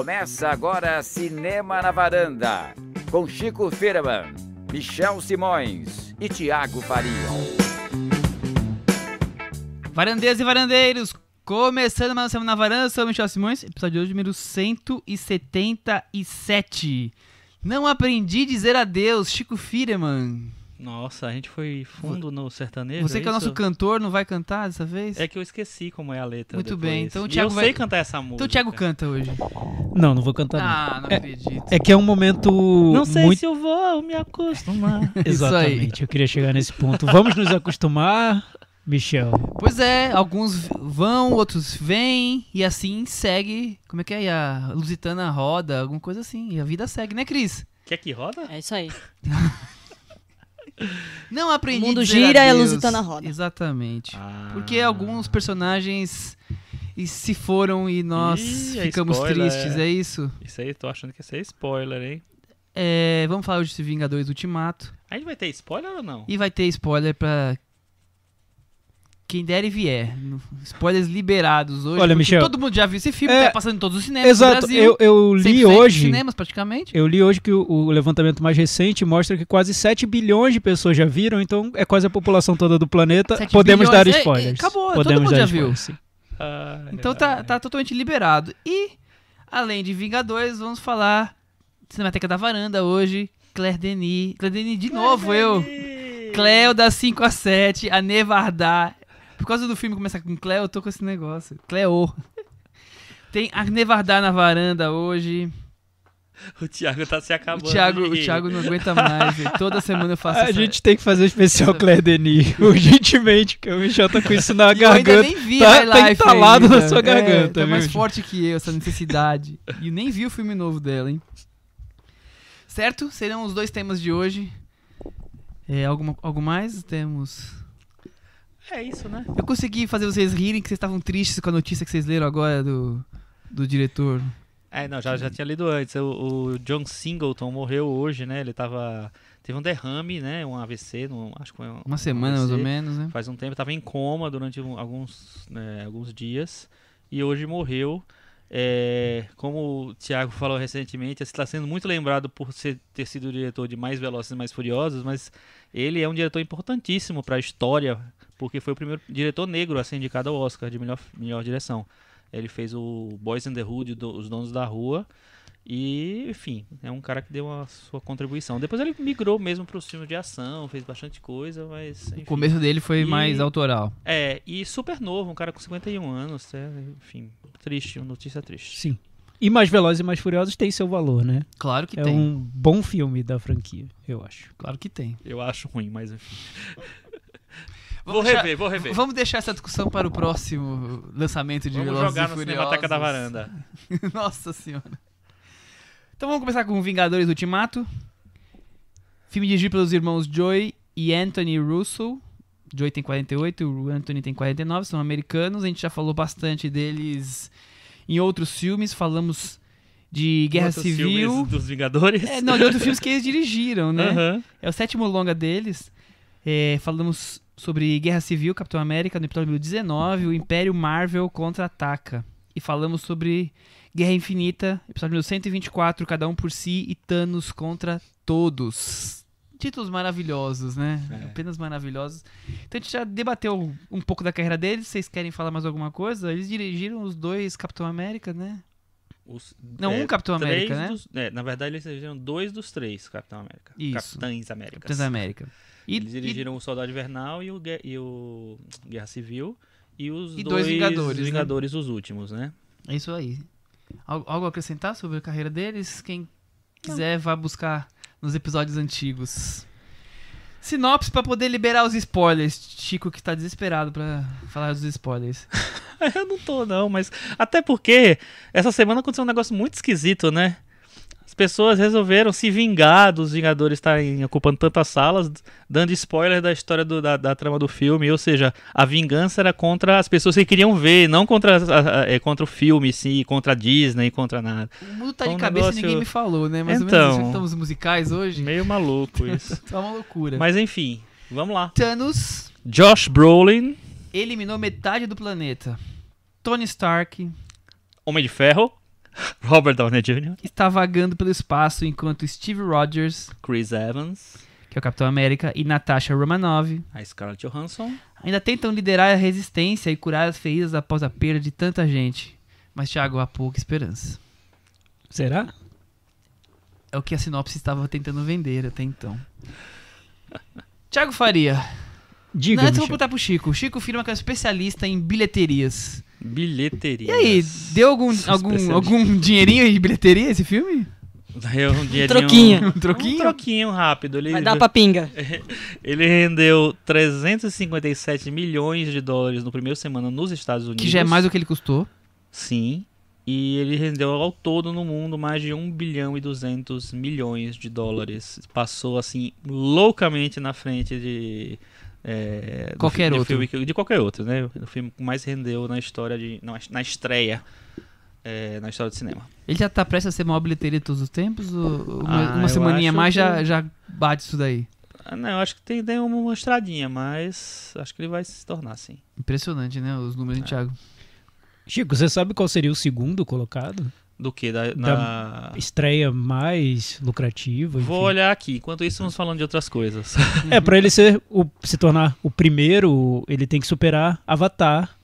Começa agora Cinema na Varanda, com Chico Firman, Michel Simões e Thiago Faria. Varandeiras e varandeiros, começando mais um Cinema na Varanda, eu sou o Michel Simões, episódio de hoje número 177. Não aprendi a dizer adeus, Chico Firman. Nossa, a gente foi fundo no sertanejo. Você que é o nosso cantor, não vai cantar dessa vez? É que eu esqueci como é a letra. Muito depois. bem, então o E Thiago eu vai... sei cantar essa música. Então o Thiago canta hoje. Não vou cantar Ah, não acredito. É que é um momento Não sei muito... se eu vou me acostumar. Exatamente, eu queria chegar nesse ponto. Vamos nos acostumar, Michel. Pois é, alguns vão, outros vêm, e assim segue, como é que é? E a Lusitana roda, alguma coisa assim, e a vida segue, né, Cris? Quer que roda? É isso aí. Não aprendi O mundo a dizer gira e a adeus. Lusitana roda. Exatamente. Porque alguns personagens se foram e nós Ih, ficamos spoiler, tristes, é isso? Isso aí, tô achando que ia ser spoiler, hein? Vamos falar hoje de Vingadores Ultimato. A gente vai ter spoiler ou não? E vai ter spoiler pra quem der e vier. Spoilers liberados hoje. Olha, porque Michel, todo mundo já viu esse filme, tá passando em todos os cinemas Exato, do Brasil. eu li 100% dos hoje... cinemas, praticamente. Eu li hoje que o levantamento mais recente mostra que quase 7 bilhões de pessoas já viram, então é quase a população toda do planeta. 7 Podemos bilhões, dar spoilers. acabou, Podemos todo mundo dar já spoilers, viu. sim. Então tá totalmente liberado. E, além de Vingadores, vamos falar de Cinemateca da Varanda hoje. Claire Denis. Claire Denis de novo, eu. Cleo das 5 a 7, a Nevardar. Por causa do filme começar com Cleo, eu tô com esse negócio. Cleo. Tem a Nevardar na varanda hoje. O Thiago tá se acabando. O Thiago não aguenta mais. Toda semana eu faço A gente tem que fazer um especial Claire Denis, urgentemente, porque o Michel tá com isso na E eu ainda garganta. nem vi Tá High Life entalado ainda. na sua garganta, Tá mais viu? forte que eu, essa necessidade. E nem vi o filme novo dela, hein? Certo? Serão os dois temas de hoje. Algo mais? Temos... É isso, né? Eu consegui fazer vocês rirem, que vocês estavam tristes com a notícia que vocês leram agora do diretor. Não, já tinha lido antes. O John Singleton morreu hoje, né? Ele teve um derrame, né? Um AVC, acho que foi Uma semana, mais ou menos, né? Faz um tempo, estava em coma durante alguns dias e hoje morreu. Como o Thiago falou recentemente, está sendo muito lembrado por ter sido o diretor de Mais Velozes e Mais Furiosos, mas ele é um diretor importantíssimo para a história, porque foi o primeiro diretor negro a ser indicado ao Oscar de melhor direção. Ele fez o Boys in the Hood, Os Donos da Rua, e, enfim, é um cara que deu a sua contribuição. Depois ele migrou mesmo para os filmes de ação, fez bastante coisa, mas... Enfim. O começo dele foi mais autoral. E super novo, um cara com 51 anos, enfim, triste, uma notícia triste. Sim. E Mais Velozes e Mais Furiosos tem seu valor, né? Claro que É tem. um bom filme da franquia, eu acho. Claro que tem. Eu acho ruim, mas enfim. Vou rever. Vamos deixar essa discussão para o próximo lançamento de Vamos Velozes jogar e no Furiosos. Cinemateca da Varanda. Nossa senhora. Então vamos começar com Vingadores Ultimato. Filme dirigido pelos irmãos Joy e Anthony Russo. Joy tem 48, o Anthony tem 49, são americanos. A gente já falou bastante deles em outros filmes. Falamos de Guerra Outros Civil. filmes dos Vingadores. Não, de outros filmes que eles dirigiram, né? Uhum. É o 7º longa deles. Falamos sobre Guerra Civil, Capitão América, no episódio 19, o Império Marvel contra-ataca. E falamos sobre Guerra Infinita, episódio 124, Cada Um por Si e Thanos contra Todos. Títulos maravilhosos, né? Apenas maravilhosos. Então a gente já debateu um pouco da carreira deles. Vocês querem falar mais alguma coisa? Eles dirigiram os 2 Capitão América, né? Um Capitão América, né? Na verdade, eles dirigiram 2 dos 3 Capitão América. Isso. Capitães Américas. Capitães América. Eles dirigiram o Soldado Invernal e o Guerra Civil e os E dois dois Vingadores, os últimos, né? É isso aí. Algo a acrescentar sobre a carreira deles? Quem quiser, vá buscar nos episódios antigos. Sinopse pra poder liberar os spoilers. Chico que tá desesperado pra falar dos spoilers. Eu não tô não, mas até porque essa semana aconteceu um negócio muito esquisito, né? As pessoas resolveram se vingar dos Vingadores estarem ocupando tantas salas, dando spoiler da história da trama do filme. Ou seja, a vingança era contra as pessoas que queriam ver, não contra o filme em si, contra a Disney, contra nada. O mundo tá Foi de um cabeça e negócio- ninguém me falou, né? Mais ou Então. menos, já que estamos musicais hoje. Meio maluco isso. Tá uma loucura. Mas enfim, vamos lá. Thanos Josh Brolin, eliminou metade do planeta. Tony Stark Homem de Ferro, Robert Downey Jr., está vagando pelo espaço enquanto Steve Rogers, Chris Evans, que é o Capitão América, e Natasha Romanoff a Scarlett Johansson. ainda tentam liderar a resistência e curar as feridas após a perda de tanta gente. Mas, Thiago, há pouca esperança. Será? É o que a sinopse estava tentando vender até então. Thiago Faria. Diga, Antes eu vou Michel. perguntar pro Chico. O Chico firma que é especialista em bilheterias. Bilheteria. E aí, deu algum dinheirinho de bilheteria esse filme? Deu um dinheirinho. troquinho. Um troquinho? Um troquinho rápido. Vai dar pra pinga. Ele rendeu 357 milhões de dólares no primeiro semana nos Estados Unidos. Que já é mais do que ele custou. Sim. E ele rendeu ao todo no mundo mais de 1 bilhão e 200 milhões de dólares. Passou assim loucamente na frente de Qualquer outro. Filme, de qualquer outro, né? O filme que mais rendeu na história na estreia na história do cinema. Ele já tá prestes a ser a maior bilheteria de todos os tempos? Ou uma eu semaninha a acho mais que- já bate isso daí? Não, eu acho que tem uma estradinha, mas acho que ele vai se tornar assim. Impressionante, né? Os números de Thiago. Chico, você sabe qual seria o segundo colocado? Do que? Estreia mais lucrativa? Vou enfim. olhar aqui. Enquanto isso, vamos falando de outras coisas. Pra ele se tornar o primeiro, ele tem que superar Avatar,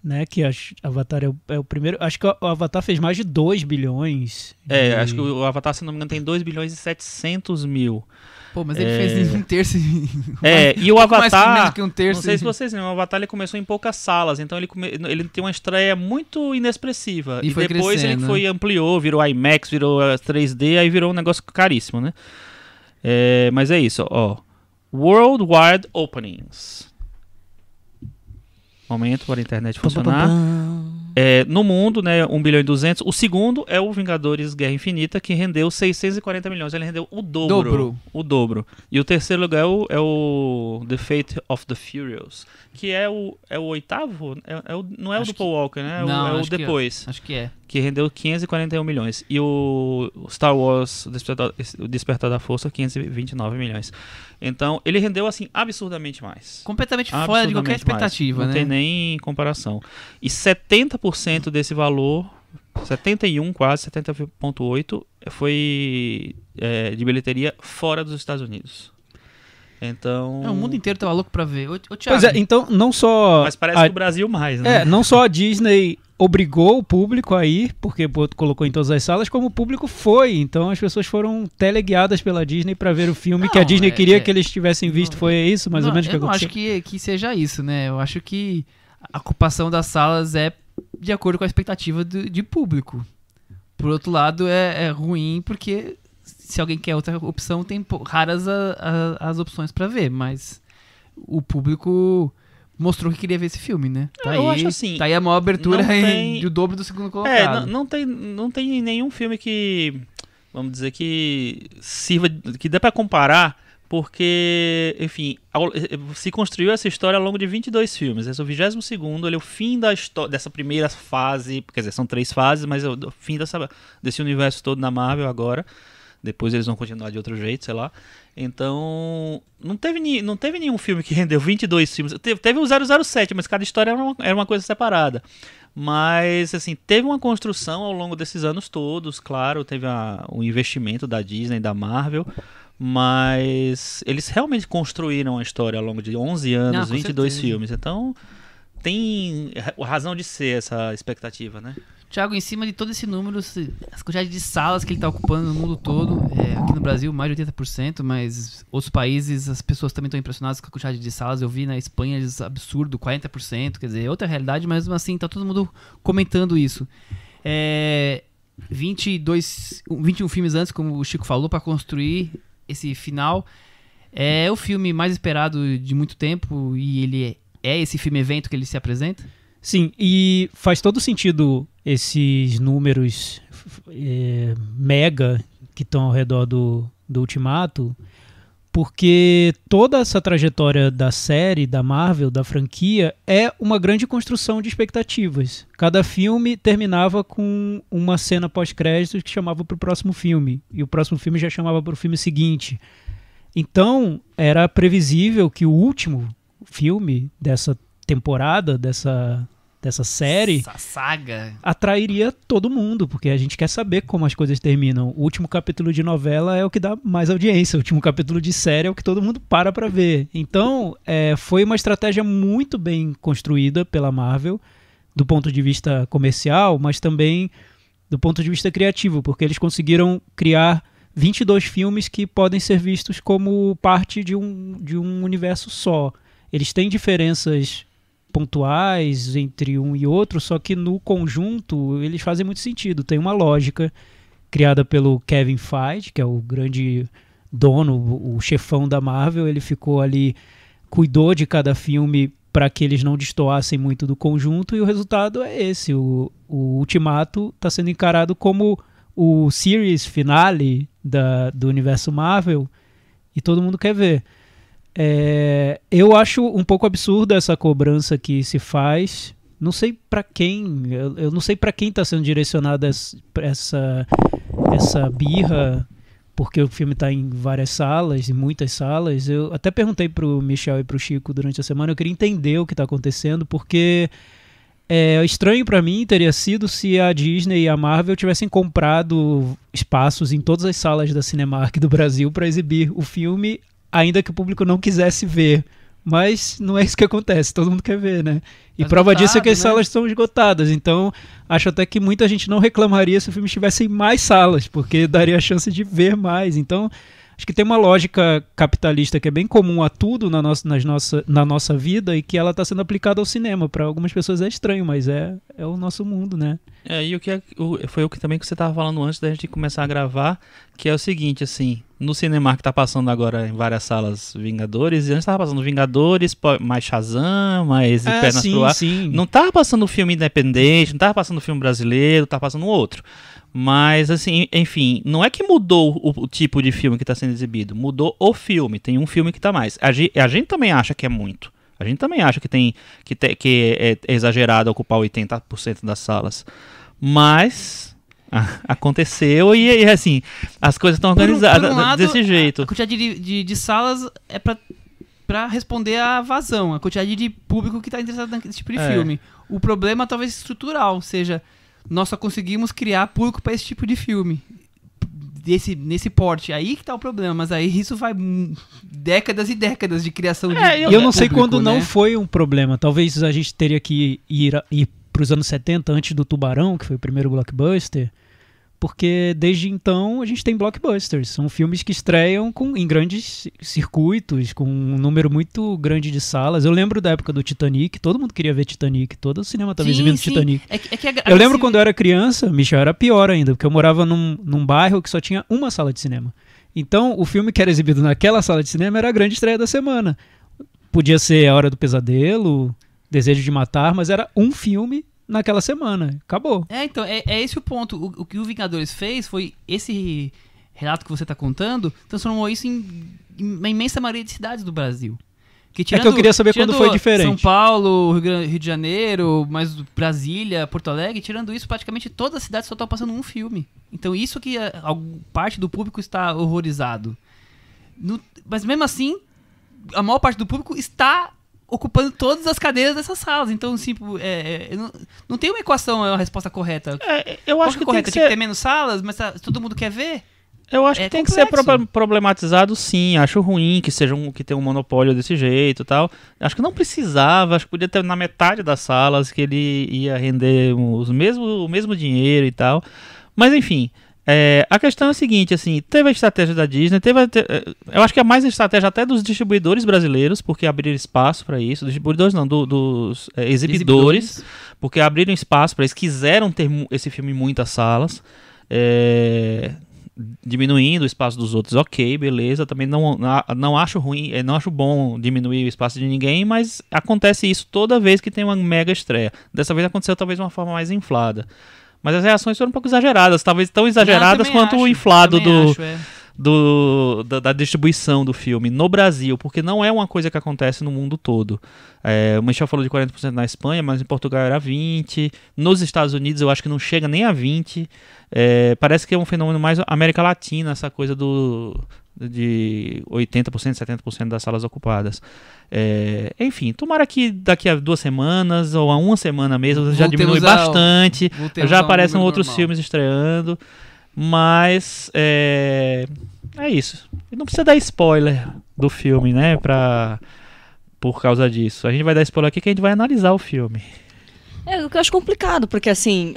né? Que Avatar é o primeiro. Acho que o Avatar fez mais de 2 bilhões. Acho que o Avatar, se não me engano, tem 2 bilhões e 700 mil. Pô, mas ele fez um terço. E o mais Avatar, que um terço. não sei se vocês lembram, o Avatar ele começou em poucas salas, então ele tem uma estreia muito inexpressiva. E foi depois crescendo, ele ampliou, virou IMAX, virou 3D, aí virou um negócio caríssimo, né? Mas é isso, ó. Worldwide Openings. Momento para a internet funcionar. No mundo, né, 1 bilhão e 200. O segundo é o Vingadores Guerra Infinita, que rendeu 640 milhões. Ele rendeu o dobro. O dobro. E o terceiro lugar é o The Fate of the Furious, que é o oitavo? Não é o Acho do Paul Walker, né? Não, é o acho que depois. Acho que é. Que rendeu 541 milhões. E o Star Wars, o Despertar da Força, 529 milhões. Então, ele rendeu, assim, absurdamente mais. Completamente fora de qualquer expectativa, mais. né? Não tem nem comparação. E 70% desse valor, 71 quase, 70,8, foi de bilheteria fora dos Estados Unidos. Então... O mundo inteiro tava louco pra ver. Ô, Thiago, Pois é, então não só... Mas parece que o Brasil mais, né? não só a Disney obrigou o público a ir, porque colocou em todas as salas, como o público foi. Então as pessoas foram teleguiadas pela Disney para ver o filme Não, que a Disney queria que eles tivessem visto. não, Foi isso, mais ou menos, que eu não aconteceu? acho que seja isso, né? Eu acho que a ocupação das salas é de acordo com a expectativa de público. Por outro lado, é ruim porque se alguém quer outra opção, tem raras as opções pra ver, mas o público mostrou que queria ver esse filme, né? Eu acho assim, tá aí a maior abertura não tem- do dobro do segundo colocado. Não tem nenhum filme que, vamos dizer, que sirva, que dê pra comparar, porque, enfim, se construiu essa história ao longo de 22 filmes. Esse é o 22º, ele é o fim da história, dessa primeira fase, quer dizer, são 3 fases, mas é o fim desse universo todo na Marvel agora. Depois eles vão continuar de outro jeito, sei lá. Então, não teve nenhum filme que rendeu 22 filmes. Teve o 007, mas cada história era uma coisa separada. Mas, assim, teve uma construção ao longo desses anos todos, claro. Teve o investimento da Disney, da Marvel. Mas eles realmente construíram a história ao longo de 11 anos, Não, com 22 certeza. filmes. Então, tem razão de ser essa expectativa, né? Thiago, em cima de todo esse número, as quantidades de salas que ele está ocupando no mundo todo, aqui no Brasil mais de 80%, mas outros países as pessoas também estão impressionadas com a quantidade de salas. Eu vi na Espanha absurdo, 40%, quer dizer, é outra realidade, mas assim, tá todo mundo comentando isso. 21 filmes antes, como o Chico falou, para construir esse final. É o filme mais esperado de muito tempo e ele é esse filme evento que ele se apresenta? Sim, e faz todo sentido esses números mega que estão ao redor do Ultimato, porque toda essa trajetória da série, da Marvel, da franquia, é uma grande construção de expectativas. Cada filme terminava com uma cena pós-créditos que chamava para o próximo filme, e o próximo filme já chamava para o filme seguinte. Então, era previsível que o último filme dessa temporada, dessa dessa série, Essa saga. atrairia todo mundo, porque a gente quer saber como as coisas terminam. O último capítulo de novela é o que dá mais audiência, o último capítulo de série é o que todo mundo para ver. Então, foi uma estratégia muito bem construída pela Marvel, do ponto de vista comercial, mas também do ponto de vista criativo, porque eles conseguiram criar 22 filmes que podem ser vistos como parte de um universo só. Eles têm diferenças pontuais entre um e outro, só que no conjunto eles fazem muito sentido. Tem uma lógica criada pelo Kevin Feige, que é o grande dono, o chefão da Marvel. Ele ficou ali, cuidou de cada filme para que eles não destoassem muito do conjunto, e o resultado é esse. O Ultimato está sendo encarado como o series finale do universo Marvel, e todo mundo quer ver. Eu acho um pouco absurda essa cobrança que se faz. Não sei para quem, eu não sei para quem está sendo direcionada essa birra, porque o filme está em várias salas, em muitas salas. Eu até perguntei pro Michel e pro Chico durante a semana, eu queria entender o que está acontecendo, porque estranho para mim teria sido se a Disney e a Marvel tivessem comprado espaços em todas as salas da Cinemark do Brasil para exibir o filme, ainda que o público não quisesse ver. Mas não é isso que acontece, todo mundo quer ver, né? E prova disso é que as salas estão esgotadas. Então, acho até que muita gente não reclamaria se o filme estivesse em mais salas, porque daria a chance de ver mais. Então, acho que tem uma lógica capitalista que é bem comum a tudo na nossa vida, e que ela está sendo aplicada ao cinema. Para algumas pessoas é estranho, mas é o nosso mundo, né? E foi o que também que você estava falando antes da gente começar a gravar, que é o seguinte, assim, no Cinemark tá passando agora em várias salas Vingadores, e antes tava passando Vingadores, mais Shazam, mais Pernas pro Ar. Sim. Não tava passando filme independente, não tava passando filme brasileiro, tava passando outro. Mas, assim, enfim, não é que mudou o tipo de filme que está sendo exibido, mudou o filme, tem um filme que tá mais. A gente também acha que é muito. A gente também acha que é exagerado ocupar 80% das salas. Mas aconteceu e assim, as coisas estão organizadas por um lado, desse jeito. A quantidade de salas é pra responder à vazão, a quantidade de público que tá interessado nesse tipo de filme. O problema talvez estrutural, seja, nós só conseguimos criar público para esse tipo de filme. Nesse porte, aí que tá o problema, mas aí isso vai décadas e décadas de criação de E eu não sei público, quando né? não foi um problema. Talvez a gente teria que ir para os anos 70, antes do Tubarão, que foi o primeiro blockbuster, porque desde então a gente tem blockbusters. São filmes que estreiam em grandes circuitos, com um número muito grande de salas. Eu lembro da época do Titanic, todo mundo queria ver Titanic, todo o cinema estava exibindo Titanic. Eu lembro quando eu era criança, Michel, era pior ainda, porque eu morava num bairro que só tinha uma sala de cinema. Então, o filme que era exibido naquela sala de cinema era a grande estreia da semana. Podia ser A Hora do Pesadelo, Desejo de Matar, mas era um filme naquela semana. Acabou. Então, é esse o ponto. O que o Vingadores fez foi esse relato que você está contando, transformou isso em uma imensa maioria de cidades do Brasil. Que que eu queria saber quando foi diferente. São Paulo, Rio de Janeiro, mas Brasília, Porto Alegre, tirando isso, praticamente todas as cidades só estão passando um filme. Então, isso que parte do público está horrorizado. Mas mesmo assim, a maior parte do público está ocupando todas as cadeiras dessas salas. Então, assim, não tem uma equação, uma resposta correta. Eu acho que correta? tem que Tem que ter menos salas, mas todo mundo quer ver? Eu acho que tem que ser problematizado, sim. Acho ruim que tenha um monopólio desse jeito e tal. Acho que não precisava, acho que podia ter na metade das salas que ele ia render o mesmo dinheiro e tal. Mas, enfim, a questão é a seguinte, assim, teve a estratégia da Disney, eu acho que é mais a estratégia até dos distribuidores brasileiros, porque abriram espaço para isso, distribuidores não, dos exibidores, porque abriram espaço para eles, quiseram ter esse filme em muitas salas, diminuindo o espaço dos outros, ok, beleza, também não acho ruim, não acho bom diminuir o espaço de ninguém, mas acontece isso toda vez que tem uma mega estreia. Dessa vez aconteceu talvez de uma forma mais inflada. Mas as reações foram um pouco exageradas, talvez tão exageradas quanto o inflado da distribuição do filme no Brasil, porque não é uma coisa que acontece no mundo todo. O Michel falou de 40% na Espanha, mas em Portugal era 20%, nos Estados Unidos eu acho que não chega nem a 20%, parece que é um fenômeno mais América Latina, essa coisa de 80%, 70% das salas ocupadas. Enfim, tomara que daqui a 2 semanas ou a 1 semana mesmo já diminui bastante, já aparecem outros filmes estreando, mas é isso. Não precisa dar spoiler do filme, né, por causa disso. A gente vai dar spoiler aqui que a gente vai analisar o filme. O que eu acho complicado, porque assim,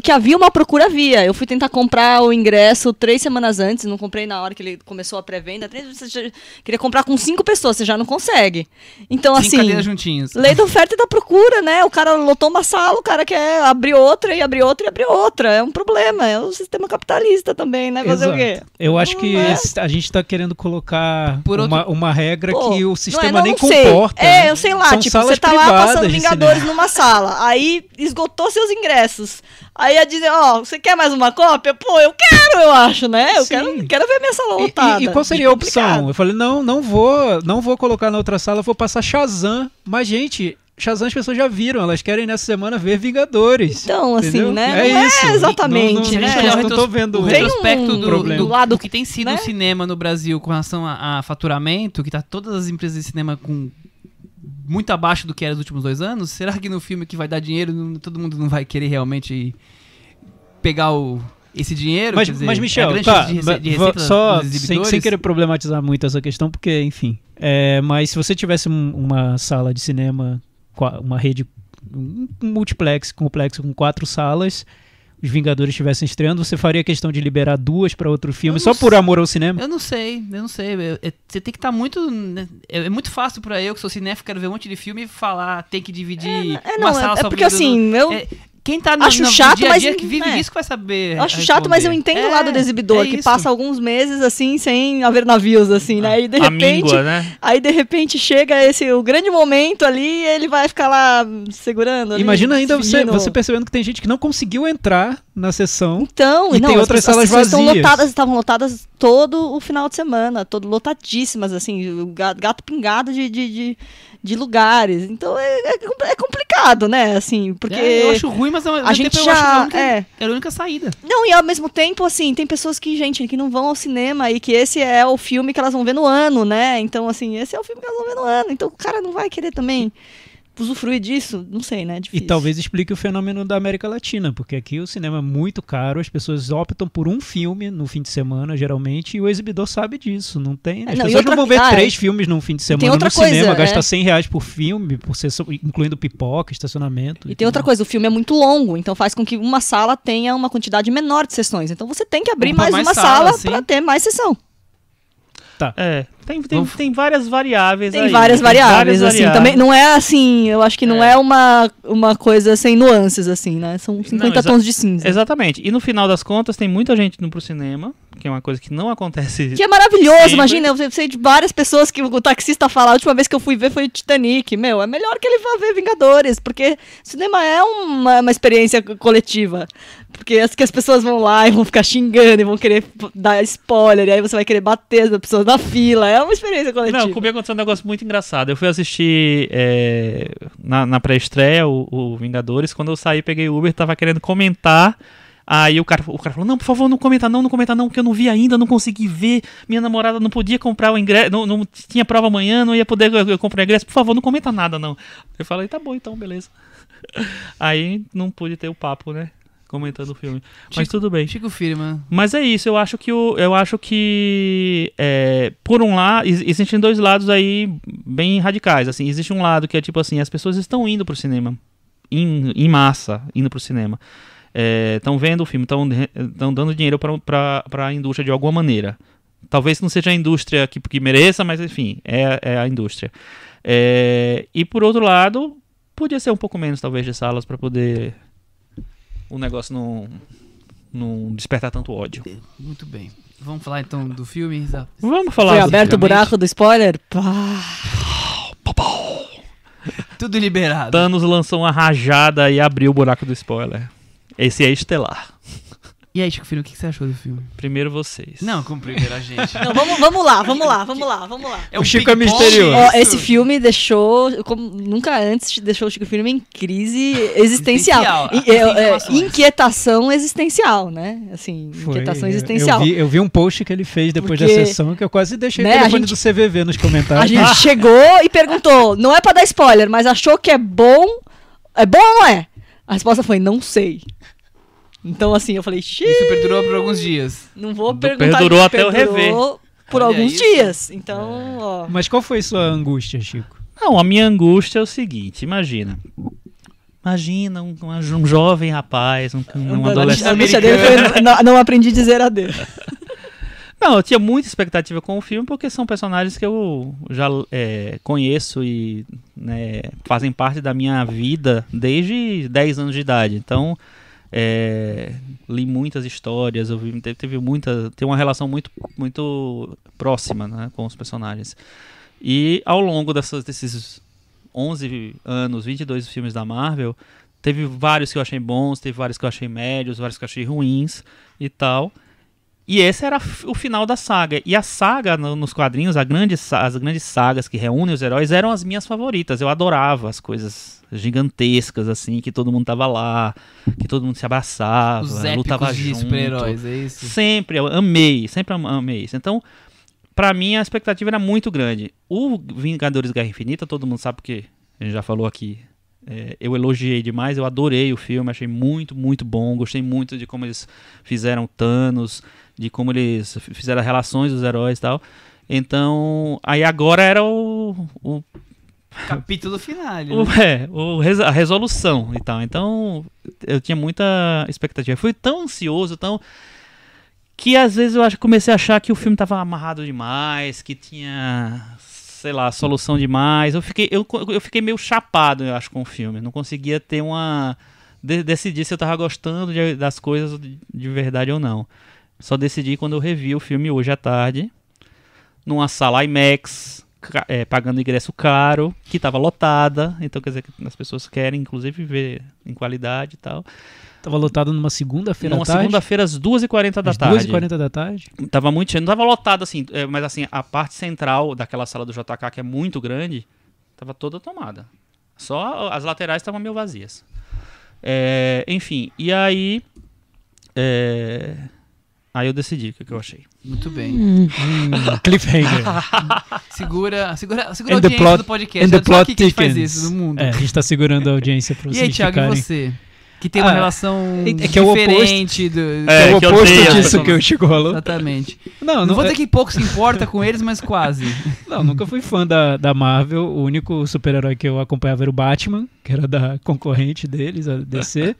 que havia uma procura, havia. Eu fui tentar comprar o ingresso 3 semanas antes, não comprei na hora que ele começou a pré-venda. Você queria comprar com 5 pessoas, você já não consegue. Então, 5 assim, cadeiras juntinhos. Lei da oferta e da procura, né? O cara lotou uma sala, o cara quer abrir outra, e abrir outra, e abrir outra. É um problema, é o sistema capitalista também, né? Fazer o quê? Eu acho que a gente tá querendo colocar uma regra que o sistema nem sei. comporta. Eu sei lá, São tipo, salas você tá lá passando privadas de Vingadores cinema. numa sala, aí esgotou seus ingressos. Aí ia dizer, você quer mais uma cópia? Pô, eu quero, eu acho, né? Eu quero ver minha sala lotada. E qual seria a opção? Eu falei, não vou colocar na outra sala, vou passar Shazam. Mas, gente, Shazam as pessoas já viram, elas querem nessa semana ver Vingadores. Então, entendeu? assim, né? Não isso. Exatamente, né? Não tô vendo o retrospecto problema. do lado que tem sido né? o cinema no Brasil com relação a faturamento, que tá todas as empresas de cinema com muito abaixo do que era nos últimos 2 anos. Será que no filme que vai dar dinheiro, todo mundo não vai querer realmente pegar esse dinheiro? Mas Michel, sem querer problematizar muito essa questão, porque, enfim, mas se você tivesse uma sala de cinema, uma rede, um multiplex complexo com 4 salas, os Vingadores estivessem estreando, você faria questão de liberar 2 para outro filme só por amor ao cinema? Eu não sei. Você tem que estar muito... É muito fácil pra eu, que sou cinéfilo, quero ver um monte de filme e falar, tem que dividir uma sala só porque assim, quem tá acho chato, dia a dia mas que vive disso que vai saber. Eu acho chato, mas eu entendo o lado do exibidor, que passa alguns meses assim, sem haver navios, assim, né? E de repente. Míngua, né? Aí de repente chega o grande momento ali e ele vai ficar lá segurando. Ali, imagina ainda você percebendo que tem gente que não conseguiu entrar na sessão. Então, e tem outras salas vazias. Estavam lotadas todo o final de semana, lotadíssimas, assim, gato pingado de lugares. Então é complicado, né? Assim, porque eu acho ruim, mas a gente já era a única saída. Não, e ao mesmo tempo, assim, tem pessoas que não vão ao cinema e que esse é o filme que elas vão ver no ano, né? Então, assim, esse é o filme que elas vão ver no ano. Então, o cara não vai querer também usufruir disso, não sei, né? Difícil. E talvez explique o fenômeno da América Latina, porque aqui o cinema é muito caro, as pessoas optam por um filme no fim de semana, geralmente, e o exibidor sabe disso, não tem... As pessoas não vão ver 3 filmes num fim de semana no cinema, gastar R$100 por filme, por sessão, incluindo pipoca, estacionamento. E tem outra coisa, o filme é muito longo, então faz com que uma sala tenha uma quantidade menor de sessões, então você tem que abrir mais uma sala para ter mais sessão. Tá. Tem várias variáveis aí. Tem várias variáveis, assim, também não é assim, eu acho que não é uma coisa sem nuances, assim, né? São 50 tons de cinza. Exatamente. E no final das contas, tem muita gente indo pro cinema, que é uma coisa que não acontece. Que é maravilhoso, sempre. Imagina, eu sei de várias pessoas que o taxista fala, a última vez que eu fui ver foi Titanic. É melhor que ele vá ver Vingadores, porque cinema é uma experiência coletiva. Porque as pessoas vão lá e vão ficar xingando e vão querer dar spoiler, e aí você vai querer bater as pessoas na fila. É uma experiência coletiva. Não, comigo aconteceu um negócio muito engraçado. Eu fui assistir na pré-estreia o Vingadores. Quando eu saí, peguei o Uber, tava querendo comentar. Aí o cara falou, não, por favor, não comenta não, porque eu não vi ainda, não consegui ver. Minha namorada não podia comprar o ingresso, não tinha prova amanhã, não ia poder comprar o ingresso. Por favor, não comenta nada, não. Eu falei, tá bom, então, beleza. Aí não pude ter o papo, né? Comentando o filme. Mas tudo bem. Chico Firman. Mas é isso, eu acho que por um lado, existem 2 lados aí bem radicais, assim. Existe um lado que é tipo assim, as pessoas estão indo pro cinema, em massa, indo pro cinema. Estão vendo o filme, estão dando dinheiro para a indústria de alguma maneira. Talvez não seja a indústria que mereça, mas enfim, é a indústria. E por outro lado, podia ser um pouco menos talvez de salas para poder o negócio não despertar tanto ódio. Muito bem. Vamos falar então do filme? Vamos falar. Foi aberto o buraco do spoiler? Tudo liberado. Thanos lançou uma rajada e abriu o buraco do spoiler. Esse é Estelar. E aí, Chico Filho, o que você achou do filme? Primeiro vocês. Não, como primeiro a gente. Não, vamos lá. É O Chico é ping-pong, misterioso. Ó, isso? esse filme deixou, como nunca antes, deixou o Chico Firme em crise existencial. Existencial. Sem informações. Inquietação existencial, né? Assim, inquietação existencial. Eu vi um post que ele fez depois Porque, da sessão que eu quase deixei né, o a telefone gente- do CVV nos comentários. A gente chegou e perguntou, não é pra dar spoiler, mas achou que é bom ou não é? A resposta foi, não sei. Então, assim, eu falei, xiii, Isso perdurou por alguns dias. não vou perguntar. Perdurou até eu rever. Por Olha alguns isso. dias. Então, ó. Mas qual foi sua angústia, Chico? Não, a minha angústia é o seguinte, imagina um jovem rapaz, um A adolescente. angústia dele foi, não aprendi a dizer adeus. Não, eu tinha muita expectativa com o filme porque são personagens que eu já conheço e né, fazem parte da minha vida desde 10 anos de idade. Então, li muitas histórias, eu vi, tem uma relação muito próxima, né, com os personagens. E ao longo desses 11 anos, 22 filmes da Marvel, teve vários que eu achei bons, teve vários que eu achei médios, vários que eu achei ruins e tal. E esse era o final da saga. E a saga nos quadrinhos, as grandes sagas que reúnem os heróis, eram as minhas favoritas. Eu adorava as coisas gigantescas, assim, que todo mundo tava lá, que todo mundo se abraçava, Os lutava épicos de junto. super-heróis, é isso? Sempre amei isso. Então, pra mim, a expectativa era muito grande. O Vingadores Guerra Infinita, todo mundo sabe que a gente já falou aqui, eu elogiei demais, eu adorei o filme, achei muito, muito bom, gostei muito de como eles fizeram Thanos, de como eles fizeram as relações dos heróis e tal. Então, aí agora era o Capítulo final. a resolução e tal. Então, eu tinha muita expectativa. Fui tão ansioso, que às vezes eu comecei a achar que o filme estava amarrado demais, que tinha, sei lá, solução demais. Eu fiquei meio chapado, eu acho, com o filme. Não conseguia ter decidir se eu estava gostando das coisas de verdade ou não. Só decidi quando eu revi o filme hoje à tarde, numa sala IMAX, pagando ingresso caro, que estava lotada. Então quer dizer que as pessoas querem, inclusive, ver em qualidade e tal. Tava lotado numa segunda-feira à Numa tarde? segunda-feira, às 2h40 da Às tarde. 2h40 da tarde? Tava muito cheio, não tava lotado assim, mas assim, a parte central daquela sala do JK, que é muito grande, tava toda tomada. Só as laterais estavam meio vazias. Enfim, e aí... Aí eu decidi o que eu achei. Muito bem. Cliffhanger. Segura a And the audiência plot- do podcast. and the É só plot aqui que a gente faz thickens. isso no mundo. A gente tá segurando a audiência pra E vocês aí, Thiago, e ficarem. você? Que tem uma Ah, relação que é o oposto. diferente do... É o que oposto odeia as disso pessoas. que o Chico falou. Exatamente. Não, Não vou dizer que pouco se importa com eles, mas quase. Não, nunca fui fã da Marvel. O único super-herói que eu acompanhava era o Batman, que era da concorrente deles, a DC.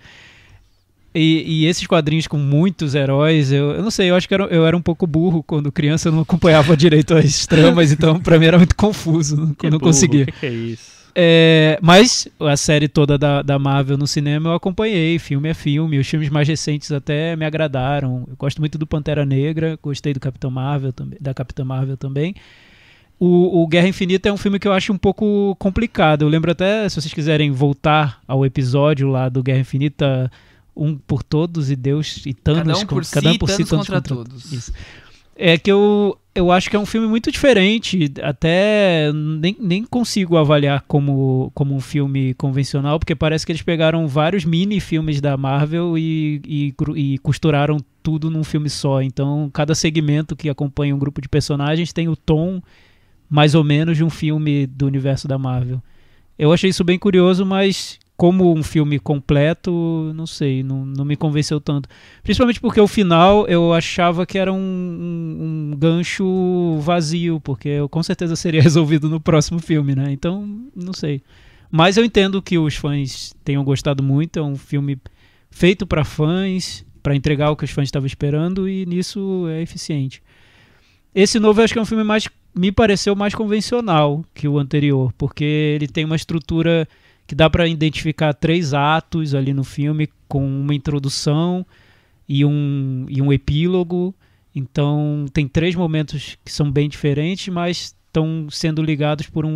E esses quadrinhos com muitos heróis, eu não sei, eu acho que eu era um pouco burro quando criança, eu não acompanhava direito as tramas, então pra mim era muito confuso, eu não conseguia. O que é isso? Mas a série toda da Marvel no cinema eu acompanhei, filme é filme, os filmes mais recentes até me agradaram. Eu gosto muito do Pantera Negra, gostei do Capitão Marvel, da Capitã Marvel também. O Guerra Infinita é um filme que eu acho um pouco complicado. Eu lembro até, se vocês quiserem voltar ao episódio lá do Guerra Infinita, um por todos e Deus e Thanos, Cada um por si, Thanos contra todos. Isso. É que eu acho que é um filme muito diferente, até nem consigo avaliar como um filme convencional, porque parece que eles pegaram vários mini-filmes da Marvel e costuraram tudo num filme só. Então, cada segmento que acompanha um grupo de personagens tem o tom, mais ou menos, de um filme do universo da Marvel. Eu achei isso bem curioso, mas como um filme completo, não sei, não me convenceu tanto. Principalmente porque o final eu achava que era um gancho vazio, porque eu com certeza seria resolvido no próximo filme, né? Então, não sei. Mas eu entendo que os fãs tenham gostado muito, é um filme feito para fãs, para entregar o que os fãs estavam esperando, e nisso é eficiente. Esse novo eu acho que é um filme me pareceu mais convencional que o anterior, porque ele tem uma estrutura que dá para identificar 3 atos ali no filme, com uma introdução e um epílogo. Então tem 3 momentos que são bem diferentes, mas estão sendo ligados por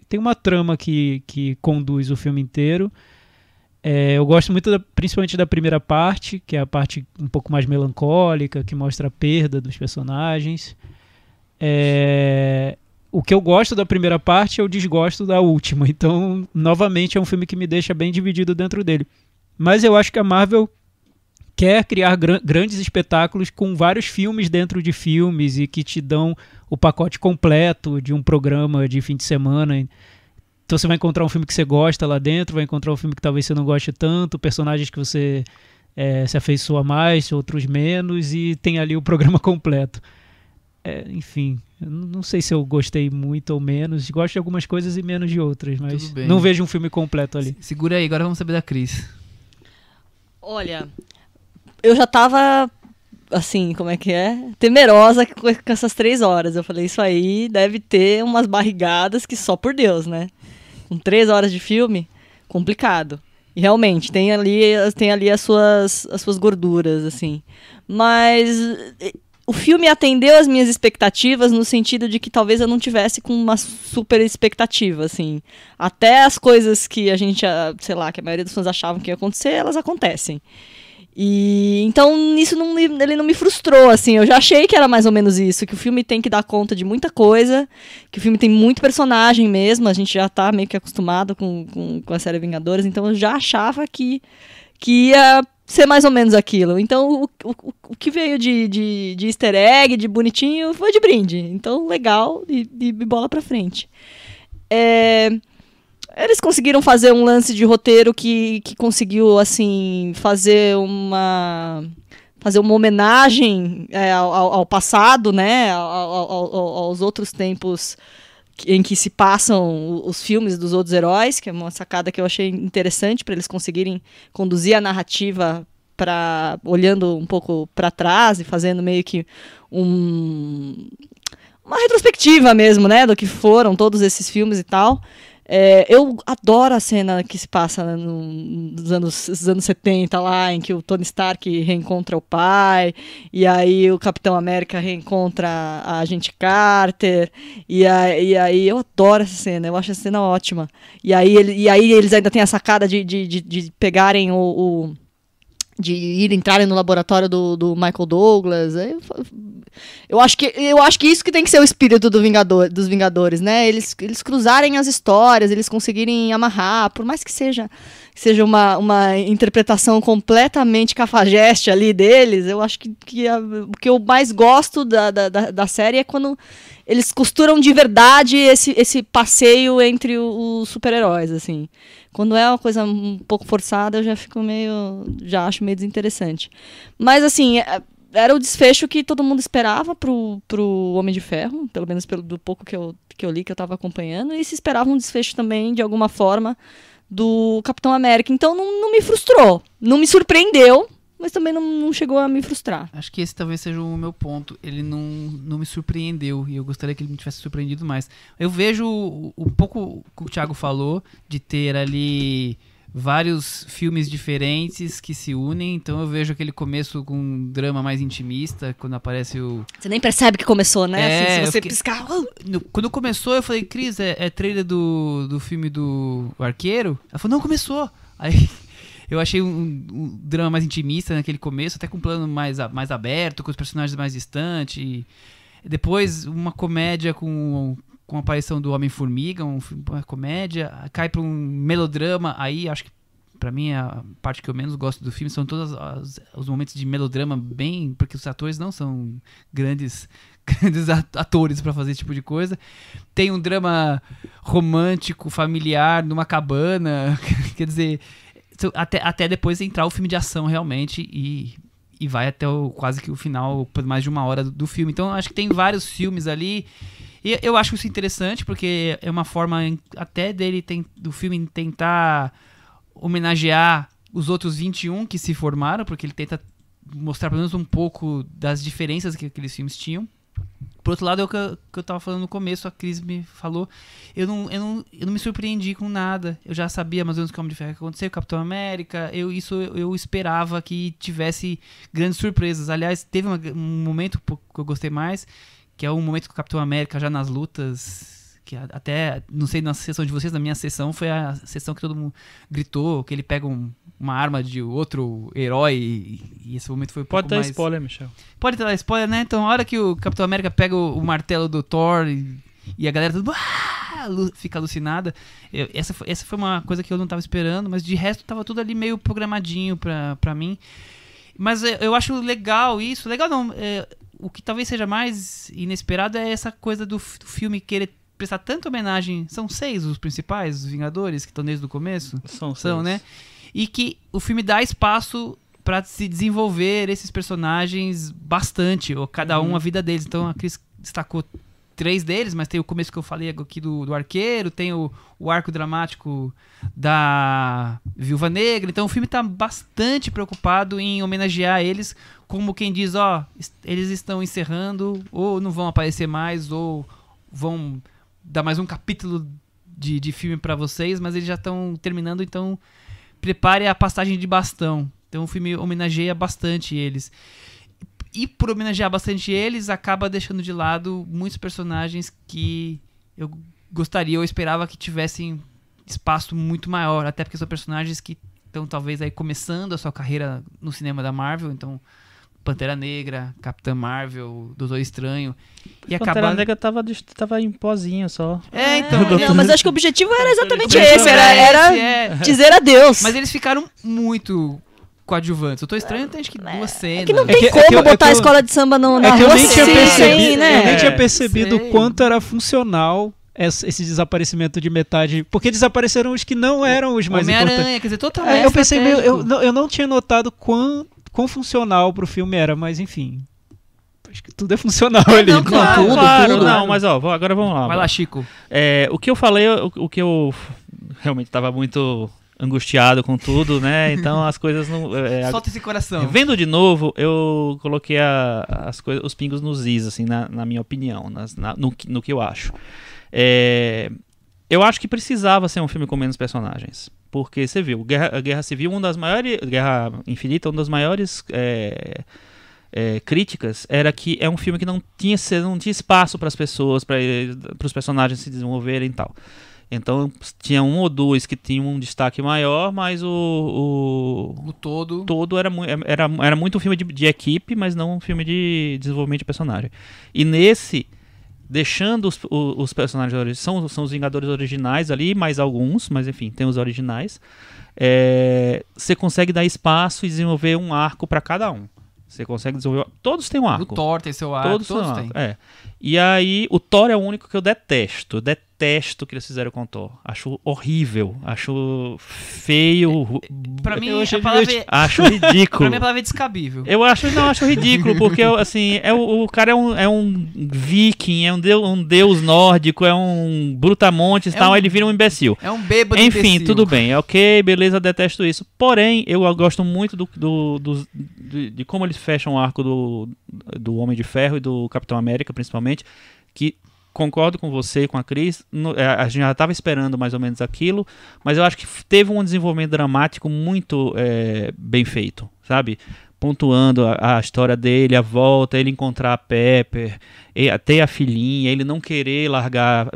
tem uma trama que conduz o filme inteiro. Eu gosto muito, principalmente da primeira parte, que é a parte um pouco mais melancólica, que mostra a perda dos personagens. O que eu gosto da primeira parte, eu desgosto da última. Então, novamente, é um filme que me deixa bem dividido dentro dele. Mas eu acho que a Marvel quer criar grandes espetáculos com vários filmes dentro de filmes e que te dão o pacote completo de um programa de fim de semana. Então você vai encontrar um filme que você gosta lá dentro, vai encontrar um filme que talvez você não goste tanto, personagens que você se afeiçoa mais, outros menos, e tem ali o programa completo. Enfim, eu não sei se eu gostei muito ou menos, gosto de algumas coisas e menos de outras, mas não vejo um filme completo ali. Segura aí, agora vamos saber da Cris. Olha, eu já tava, assim, como é que é? Temerosa com essas 3 horas. Eu falei, isso aí deve ter umas barrigadas que só por Deus, né? Com 3 horas de filme, complicado. E realmente, tem ali as suas gorduras, assim. Mas o filme atendeu as minhas expectativas no sentido de que talvez eu não tivesse com uma super expectativa, assim. Até as coisas que a gente, sei lá, que a maioria dos fãs achavam que ia acontecer, elas acontecem. E então nisso ele não me frustrou, assim. Eu já achei que era mais ou menos isso, que o filme tem que dar conta de muita coisa, que o filme tem muito personagem mesmo, a gente já tá meio que acostumado com a série Vingadores, então eu já achava que ia ser mais ou menos aquilo. Então o que veio de easter egg, de bonitinho, foi de brinde. Então legal, e bola pra frente. Eles conseguiram fazer um lance de roteiro que conseguiu, assim, fazer uma homenagem ao passado, né? Aos outros tempos em que se passam os filmes dos outros heróis, que é uma sacada que eu achei interessante para eles conseguirem conduzir a narrativa olhando um pouco para trás e fazendo meio que uma retrospectiva mesmo, né? Do que foram todos esses filmes e tal. Eu adoro a cena que se passa nos anos 70 lá, em que o Tony Stark reencontra o pai, e aí o Capitão América reencontra a Agente Carter, e aí eu adoro essa cena, eu acho essa cena ótima. E aí eles ainda têm a sacada de pegarem de entrarem no laboratório do Michael Douglas. Eu acho que isso que tem que ser o espírito dos Vingadores, né? Eles cruzarem as histórias, eles conseguirem amarrar, por mais que seja uma interpretação completamente cafajeste ali deles. Eu acho que o que eu mais gosto da série é quando eles costuram de verdade esse passeio entre os super-heróis, assim. Quando é uma coisa um pouco forçada, eu já acho meio desinteressante. Mas, assim, era o desfecho que todo mundo esperava pro Homem de Ferro, pelo menos do pouco que eu li, que eu estava acompanhando, e se esperava um desfecho também, de alguma forma, do Capitão América. Então, não me frustrou. Não me surpreendeu, mas também não chegou a me frustrar. Acho que esse talvez seja o meu ponto. Ele não me surpreendeu e eu gostaria que ele me tivesse surpreendido mais. Eu vejo um pouco o que o Thiago falou, de ter ali vários filmes diferentes que se unem. Então eu vejo aquele começo com um drama mais intimista, quando aparece o... Você nem percebe que começou, né? Assim, se você piscar... Quando começou, eu falei, Cris, é trailer do filme do Arqueiro? Ela falou, não, começou. Aí... Eu achei um drama mais intimista naquele começo, até com um plano mais aberto, com os personagens mais distantes. E depois, uma comédia com a aparição do Homem-Formiga, uma comédia, cai para um melodrama. Aí, acho que, pra mim, a parte que eu menos gosto do filme são todos os momentos de melodrama, porque os atores não são grandes atores para fazer esse tipo de coisa. Tem um drama romântico, familiar, numa cabana, quer dizer... Até depois entrar o filme de ação realmente e vai até quase que o final, por mais de 1 hora do filme. Então acho que tem vários filmes ali e eu acho isso interessante porque é uma forma até do filme tentar homenagear os outros 21 que se formaram, porque ele tenta mostrar pelo menos um pouco das diferenças que aqueles filmes tinham. Por outro lado, é o que eu tava falando no começo, a Cris me falou, eu não me surpreendi com nada. Eu já sabia mais ou menos o que o Homem de Ferro ia acontecer, o Capitão América, eu esperava que tivesse grandes surpresas. Aliás, teve um momento que eu gostei mais, que é um momento que o Capitão América já nas lutas, que até, não sei, na sessão de vocês, na minha sessão, foi a sessão que todo mundo gritou, que ele pega uma arma de outro herói, e esse momento foi um Pode pouco dar mais... spoiler, Michel. Pode dar spoiler, né? Então, a hora que o Capitão América pega o martelo do Thor e a galera tudo fica alucinada, essa foi uma coisa que eu não tava esperando, mas de resto tava tudo ali meio programadinho pra mim. Mas eu acho legal isso. Legal não, o que talvez seja mais inesperado é essa coisa do filme querer prestar tanta homenagem. São 6 os principais, os Vingadores, que estão desde o começo? São 6, né? né? E que o filme dá espaço pra se desenvolver esses personagens bastante, ou cada um a vida deles. Então a Cris destacou 3 deles, mas tem o começo que eu falei aqui do Arqueiro, tem o arco dramático da Viúva Negra. Então o filme tá bastante preocupado em homenagear eles, como quem diz, eles estão encerrando, ou não vão aparecer mais, ou vão dar mais um capítulo de filme pra vocês, mas eles já estão terminando, então prepare a passagem de bastão. Então o filme homenageia bastante eles. E por homenagear bastante eles, acaba deixando de lado muitos personagens que eu gostaria ou esperava que tivessem espaço muito maior. Até porque são personagens que estão talvez aí começando a sua carreira no cinema da Marvel. Então, Pantera Negra, Capitã Marvel, Doutor Estranho. E Pantera Negra tava em pozinho só. Então. Não, mas acho que o objetivo era exatamente O esse. objetivo Era dizer adeus. Mas eles ficaram muito coadjuvantes. Eu tô estranho, tem acho que 2 cenas. É que não tem como botar a escola de samba na rua eu nem tinha sem, percebido, né? eu nem tinha percebido o sei. quanto era funcional esse desaparecimento de metade, porque desapareceram os que não eram os mais importantes. Homem-Aranha, quer dizer, totalmente Eu pensei meio, estratégico. eu não tinha notado quão funcional pro filme era, mas enfim, acho que tudo é funcional ali. não, claro. Tudo, Claro, tudo. não, mas agora vamos lá. Vai lá, Chico. O que eu falei, o que eu realmente tava muito angustiado com tudo, né? Então as coisas não... Solta esse coração. Vendo de novo, eu coloquei as coisas, os pingos nos is, assim, na minha opinião, no que eu acho. Eu acho que precisava ser um filme com menos personagens. Porque você viu, Guerra Civil, Guerra Infinita, uma das maiores críticas era que é um filme que não tinha espaço para as pessoas, para os personagens se desenvolverem e tal. Então tinha 1 ou 2 que tinham um destaque maior, mas o todo era muito um filme de equipe, mas não um filme de desenvolvimento de personagem. E nesse, deixando os personagens, são os Vingadores originais ali, mais alguns, mas enfim, tem os originais, você consegue dar espaço e desenvolver um arco para cada um. Você consegue desenvolver... Todos têm um arco. O Thor tem seu arco, todos têm. E aí, o Thor é o único que eu detesto. Detesto o que eles fizeram com o Thor. Acho horrível. Acho feio. Pra mim, a palavra acho ridículo. Pra mim, a palavra é descabível. Acho ridículo, porque assim, o cara é um viking, é um deus nórdico, é um brutamontes e tal, aí ele vira um imbecil. É um bêbado Enfim, imbecil. tudo bem, ok, beleza, detesto isso. Porém, eu gosto muito de como eles fecham o arco do Homem de Ferro e do Capitão América, principalmente, que concordo com você, com a Cris, a gente já estava esperando mais ou menos aquilo, mas eu acho que teve um desenvolvimento dramático muito bem feito, sabe? Pontuando a história dele, a volta, ele encontrar a Pepper, ter a filhinha, ele não querer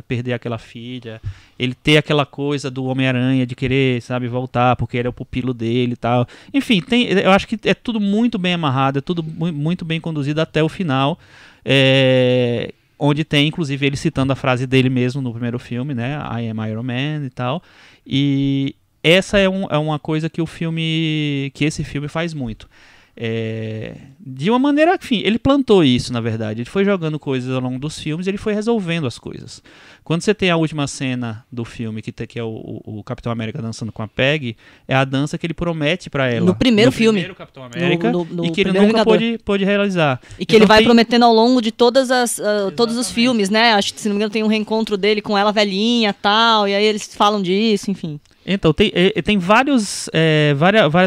perder aquela filha, ele ter aquela coisa do Homem-Aranha de querer, sabe, voltar, porque ele é o pupilo dele e tal. Enfim, eu acho que é tudo muito bem amarrado, é tudo muito bem conduzido até o final, onde tem, inclusive, ele citando a frase dele mesmo no primeiro filme, né, I am Iron Man e tal, e essa é uma coisa que esse filme faz muito. De uma maneira, enfim, ele plantou isso, na verdade. Ele foi jogando coisas ao longo dos filmes e ele foi resolvendo as coisas. Quando você tem a última cena do filme, que é o Capitão América dançando com a Peggy, é a dança que ele promete pra ela. No primeiro filme. No Capitão América, no e que ele primeiro nunca Vingador. pôde realizar. E que ele vai prometendo ao longo de todos os filmes, né? Acho que, se não me engano, tem um reencontro dele com ela velhinha e tal, e aí eles falam disso, enfim. Então, tem várias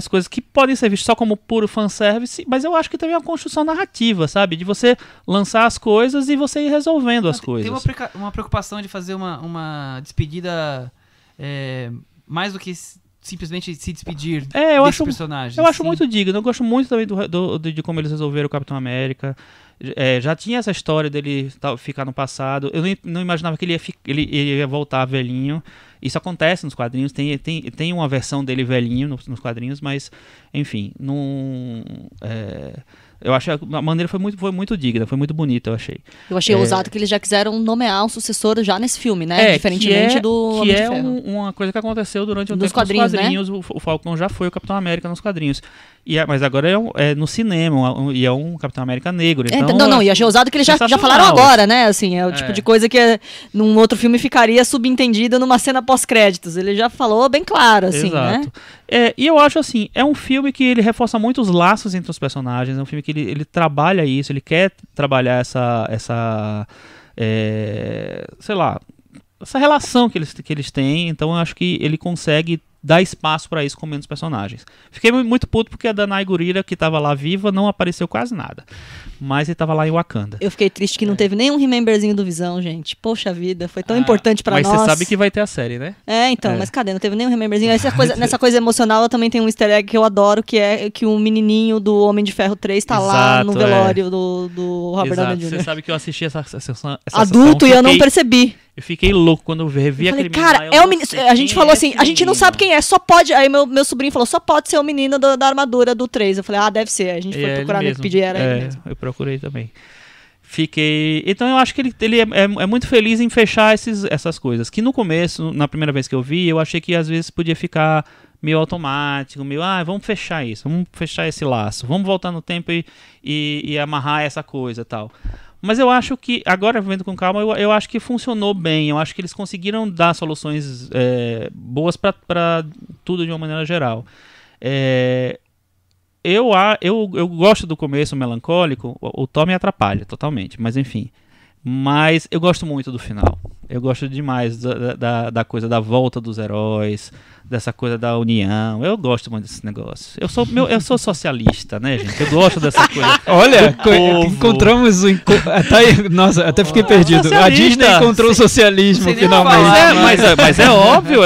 coisas que podem ser vistas só como puro fanservice, mas eu acho que tem uma construção narrativa, sabe? De você lançar as coisas e você ir resolvendo as coisas. Tem uma preocupação de fazer uma despedida mais do que simplesmente se despedir desse personagem. Eu acho muito digno. Eu gosto muito também de como eles resolveram o Capitão América. já tinha essa história dele ficar no passado. Eu não imaginava que ele ia voltar velhinho. Isso acontece nos quadrinhos, tem uma versão dele velhinho nos quadrinhos, mas, enfim, não... eu acho que a maneira foi muito digna, foi muito bonita, eu achei. Eu achei ousado que eles já quiseram nomear um sucessor já nesse filme, né? Diferentemente do Homem de Ferro. Uma coisa que aconteceu durante um tempo quadrinhos, nos quadrinhos. Né? O Falcão já foi o Capitão América nos quadrinhos. Mas agora é no cinema, e é um Capitão América negro. Então, e achei ousado que eles já falaram agora, né? Assim, é o tipo de coisa que num outro filme ficaria subentendida numa cena pós-créditos. Ele já falou bem claro, assim, exato. Né? E eu acho assim, é um filme que ele reforça muito os laços entre os personagens, é um filme que ele trabalha isso, ele quer trabalhar essa sei lá, essa relação que eles têm, então eu acho que ele consegue dar espaço pra isso com menos personagens. Fiquei muito puto porque a Danai Gurira, que tava lá viva, não apareceu quase nada. Mas ele tava lá em Wakanda. Eu fiquei triste que não teve nenhum rememberzinho do Visão, gente. Poxa vida, foi tão importante pra nós. Mas você sabe que vai ter a série, né? Mas cadê? Não teve nenhum rememberzinho. Nessa coisa emocional, eu também tenho um easter egg que eu adoro, que é que o menininho do Homem de Ferro 3 tá lá no velório do Robert Downey Jr. Você sabe que eu assisti essa sessão adulto, e eu não percebi. Eu fiquei louco quando eu revi aquele menino. Cara, a gente falou assim, a gente não sabe quem é, só pode. Aí meu sobrinho falou, só pode ser o menino da armadura do 3. Eu falei, deve ser. A gente foi procurar no Wikipedia, era ele mesmo. Eu procurei também. Então eu acho que ele é muito feliz em fechar essas coisas. Que no começo, na primeira vez que eu vi, eu achei que às vezes podia ficar meio automático, meio, vamos fechar isso, vamos fechar esse laço, vamos voltar no tempo e amarrar essa coisa e tal. Mas eu acho que, agora vendo com calma, eu acho que funcionou bem. Eu acho que eles conseguiram dar soluções boas para tudo de uma maneira geral. Eu gosto do começo melancólico, o Thor me atrapalha totalmente, mas enfim. Mas eu gosto muito do final. Eu gosto demais da coisa da volta dos heróis, dessa coisa da união. Eu gosto muito desse negócio. Eu sou socialista, né, gente? Eu gosto dessa coisa. Olha, encontramos nossa, até fiquei perdido. A Disney encontrou o socialismo finalmente. Mas é óbvio.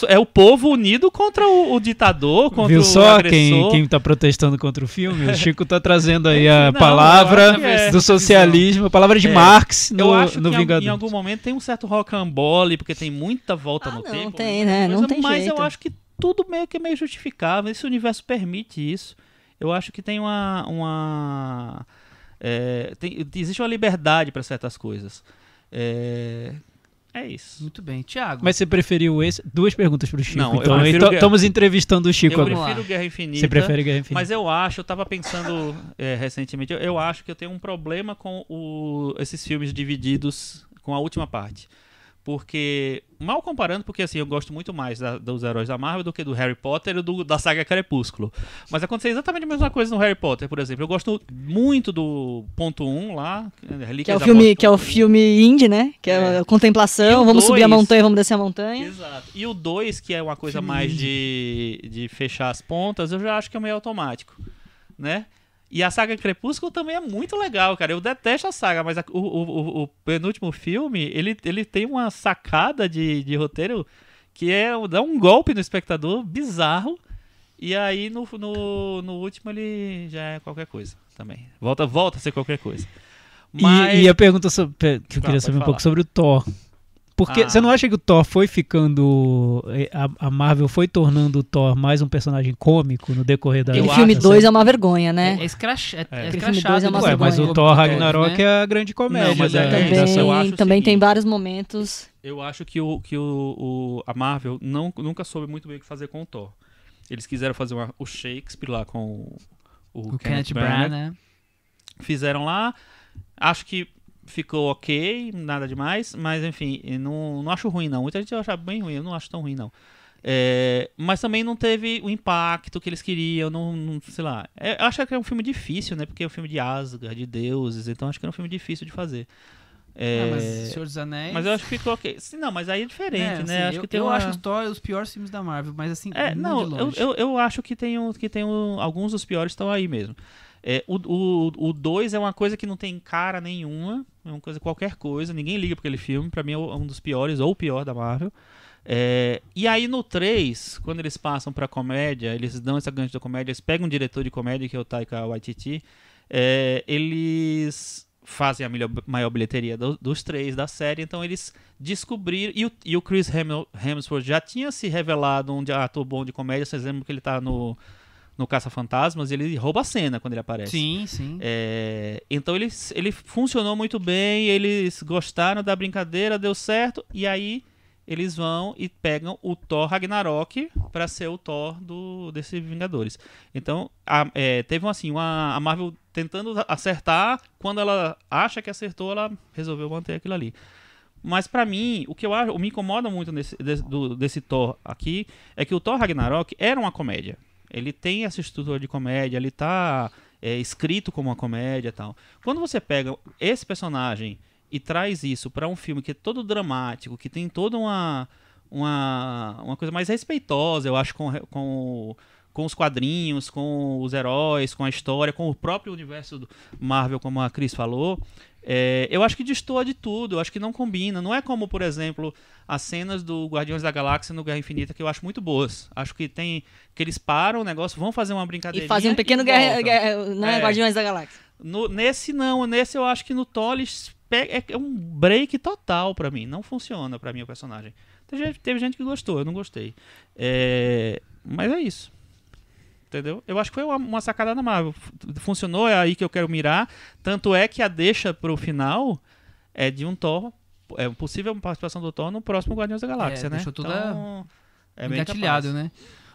É o povo unido contra o ditador, contra Viu o só agressor. quem tá protestando contra o filme? O Chico tá trazendo aí a palavra do socialismo, a palavra de Marx eu acho no que Vingador. Em algum momento tem um certo rocambole, porque tem muita volta no tempo. Não tem, né? Não tem mas jeito. eu acho que tudo meio justificável. Esse universo permite isso. Eu acho que tem existe uma liberdade para certas coisas. É isso. Muito bem. Thiago. Mas você preferiu esse? Duas perguntas pro Chico. Não, então estamos entrevistando o Chico agora. Eu prefiro Guerra Infinita. Você prefere Guerra Infinita? Mas eu tava pensando recentemente, eu acho que eu tenho um problema com esses filmes divididos com a última parte. Porque, mal comparando, porque assim, eu gosto muito mais dos heróis da Marvel do que do Harry Potter e da saga Crepúsculo. Mas aconteceu exatamente a mesma coisa no Harry Potter, por exemplo. Eu gosto muito do ponto 1 lá, que é o filme indie, né? Que é a contemplação, vamos subir a montanha, vamos descer a montanha. Exato. E o 2, que é uma coisa filme mais de fechar as pontas, eu já acho que é meio automático, né? E a saga Crepúsculo também é muito legal, cara. Eu detesto a saga, mas o penúltimo filme, ele tem uma sacada de roteiro que dá um golpe no espectador bizarro. E aí no último ele já é qualquer coisa também. Volta a ser qualquer coisa. Mas... E a pergunta que eu queria saber um pouco sobre o Thor. Porque você não acha que o Thor foi ficando... A Marvel foi tornando o Thor mais um personagem cômico no decorrer da... O filme 2 é uma vergonha, né? É escrachado. Filme 2 é uma vergonha. Mas o Thor Ragnarok, né? É a grande comédia. Não, mas também tem vários momentos... Eu acho que a Marvel nunca soube muito bem o que fazer com o Thor. Eles quiseram fazer o Shakespeare lá com o Kenneth Branagh, né? Fizeram lá. Acho que ficou ok, nada demais, mas enfim, não acho ruim não. Muita gente acha bem ruim, eu não acho tão ruim não. Mas também não teve o impacto que eles queriam, não sei lá. Eu acho que é um filme difícil, né? Porque é um filme de Asgard, de deuses, então acho que é um filme difícil de fazer. Mas Senhor dos Anéis... Mas eu acho que ficou ok. Sim, não, mas aí é diferente, né? Assim, eu acho os piores filmes da Marvel, mas assim, eu acho que tem alguns dos piores estão aí mesmo. O 2 é uma coisa que não tem cara nenhuma, é uma coisa, qualquer coisa, ninguém liga pra aquele filme, pra mim é um dos piores, ou o pior da Marvel. E aí no 3, quando eles passam pra comédia, eles dão essa gancho da comédia, eles pegam um diretor de comédia, que é o Taika Waititi, eles fazem a maior bilheteria dos 3 da série, então eles descobriram, e o Chris Hemsworth já tinha se revelado um ator bom de comédia. Vocês lembram que ele tá no Caça-Fantasmas, ele rouba a cena quando ele aparece. Sim, sim. Então ele funcionou muito bem, eles gostaram da brincadeira, deu certo, e aí eles vão e pegam o Thor Ragnarok para ser o Thor desse Vingadores. Então, teve a Marvel tentando acertar. Quando ela acha que acertou, ela resolveu manter aquilo ali. Mas pra mim, o que me incomoda muito desse Thor aqui é que o Thor Ragnarok era uma comédia. Ele tem essa estrutura de comédia, ele tá escrito como uma comédia e tal. Quando você pega esse personagem e traz isso para um filme que é todo dramático, que tem toda uma coisa mais respeitosa, eu acho, com os quadrinhos, com os heróis, com a história, com o próprio universo do Marvel, como a Cris falou, eu acho que destoa de tudo, eu acho que não combina. Não é como, por exemplo, as cenas do Guardiões da Galáxia no Guerra Infinita, que eu acho muito boas. Acho que que eles param o negócio, vão fazer uma brincadeirinha e fazem um pequeno Guardiões da Galáxia. Nesse eu acho que no Thor é um break total pra mim. Não funciona pra mim o personagem. Teve gente que gostou, eu não gostei. Mas é isso. Entendeu? Eu acho que foi uma sacada da Marvel. Funcionou, é aí que eu quero mirar. Tanto é que a deixa pro final é de um Thor. É possível participação do Thor no próximo Guardiões da Galáxia, né? Deixou tudo então, engatilhado, né?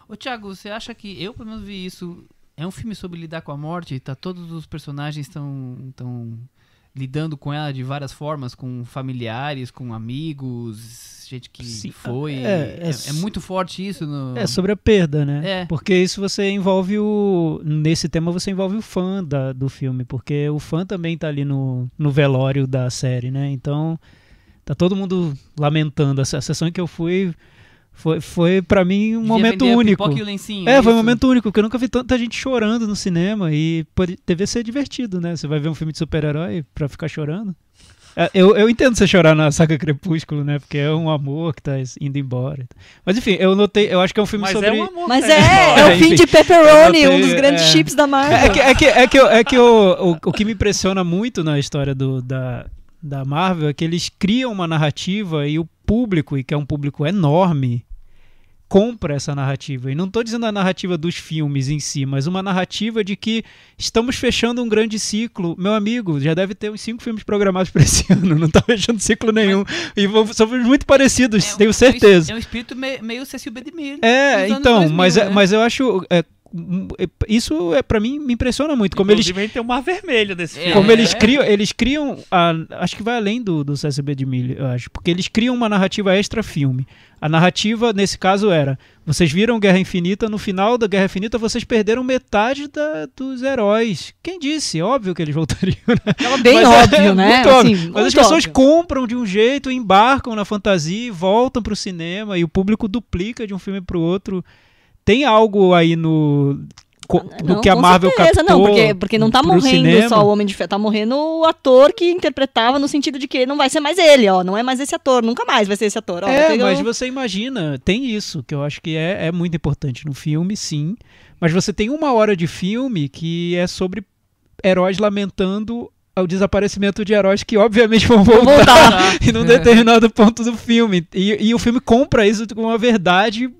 Ô, Thiago, você acha que... Eu, pelo menos, vi isso... É um filme sobre lidar com a morte? Todos os personagens estão lidando com ela de várias formas, com familiares, com amigos, gente que Sim, foi. É muito forte isso. É sobre a perda, né? Porque isso você envolve nesse tema você envolve o fã do filme, porque o fã também tá ali no velório da série, né? Então tá todo mundo lamentando. A sessão em que eu fui foi pra mim um momento único. E o lencinho, foi um momento único, porque eu nunca vi tanta gente chorando no cinema, e deve ser divertido, né? Você vai ver um filme de super-herói pra ficar chorando. Eu entendo você chorar na Saga Crepúsculo, né? Porque é um amor que tá indo embora. Mas enfim, eu acho que é um filme sobre... É um amor, o fim de Pepperoni, um dos grandes chips da Marvel. O que me impressiona muito na história da Marvel é que eles criam uma narrativa e o público, e que é um público enorme, compra essa narrativa. E não estou dizendo a narrativa dos filmes em si, mas uma narrativa de que estamos fechando um grande ciclo. Meu amigo, já deve ter uns 5 filmes programados para esse ano, não está fechando ciclo nenhum. E são filmes muito parecidos, tenho certeza. É um espírito meio Cecil B. DeMille. Então, 2000, mas eu acho... isso pra mim me impressiona muito. Inclusive, a gente tem um mar vermelho desse filme. Como eles criam acho que vai além do Cecil B. DeMille, eu acho, porque eles criam uma narrativa extra-filme. A narrativa, nesse caso, era: vocês viram Guerra Infinita, no final da Guerra Infinita vocês perderam metade dos heróis. Quem disse? Óbvio que eles voltariam, né? Tava bem óbvio, né? Muito óbvio. Assim, mas as pessoas compram de um jeito, embarcam na fantasia e voltam pro cinema, e o público duplica de um filme pro outro. Tem algo aí no que a Marvel captou. Não, porque não tá morrendo cinema. Só o Homem de Ferro, tá morrendo o ator que interpretava, no sentido de que não vai ser mais ele, não é mais esse ator, nunca mais vai ser esse ator. Mas você imagina, tem isso, que eu acho que é muito importante no filme, sim, mas você tem 1 hora de filme que é sobre heróis lamentando o desaparecimento de heróis que obviamente vão voltar em um determinado ponto do filme. E o filme compra isso com uma verdade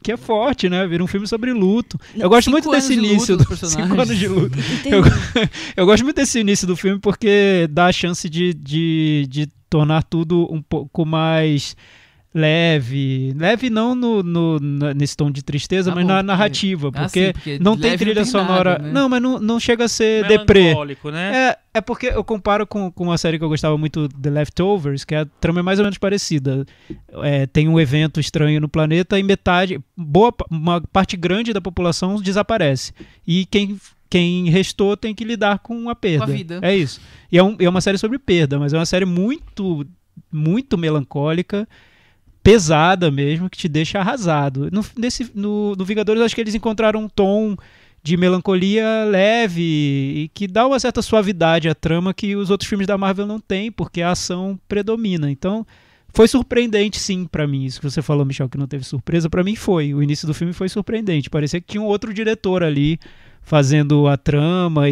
que é forte, né? Vira um filme sobre luto. Eu gosto muito desse início. 5 anos de luto. Eu gosto muito desse início do filme porque dá a chance de tornar tudo um pouco mais... leve não nesse tom de tristeza, mas na narrativa, porque não tem trilha sonora, nada, né? Não, mas não chega a ser deprê, né? É porque eu comparo com uma série que eu gostava muito, The Leftovers, que a trama é mais ou menos parecida. Tem um evento estranho no planeta e uma parte grande da população desaparece, e quem restou tem que lidar com a perda, com a vida. É isso, e é uma série sobre perda, mas é uma série muito, muito melancólica, pesada mesmo, que te deixa arrasado. No Vingadores, acho que eles encontraram um tom de melancolia leve e que dá uma certa suavidade à trama que os outros filmes da Marvel não têm, porque a ação predomina. Então, foi surpreendente, sim, pra mim. Isso que você falou, Michel, que não teve surpresa, pra mim foi. O início do filme foi surpreendente. Parecia que tinha um outro diretor ali fazendo a trama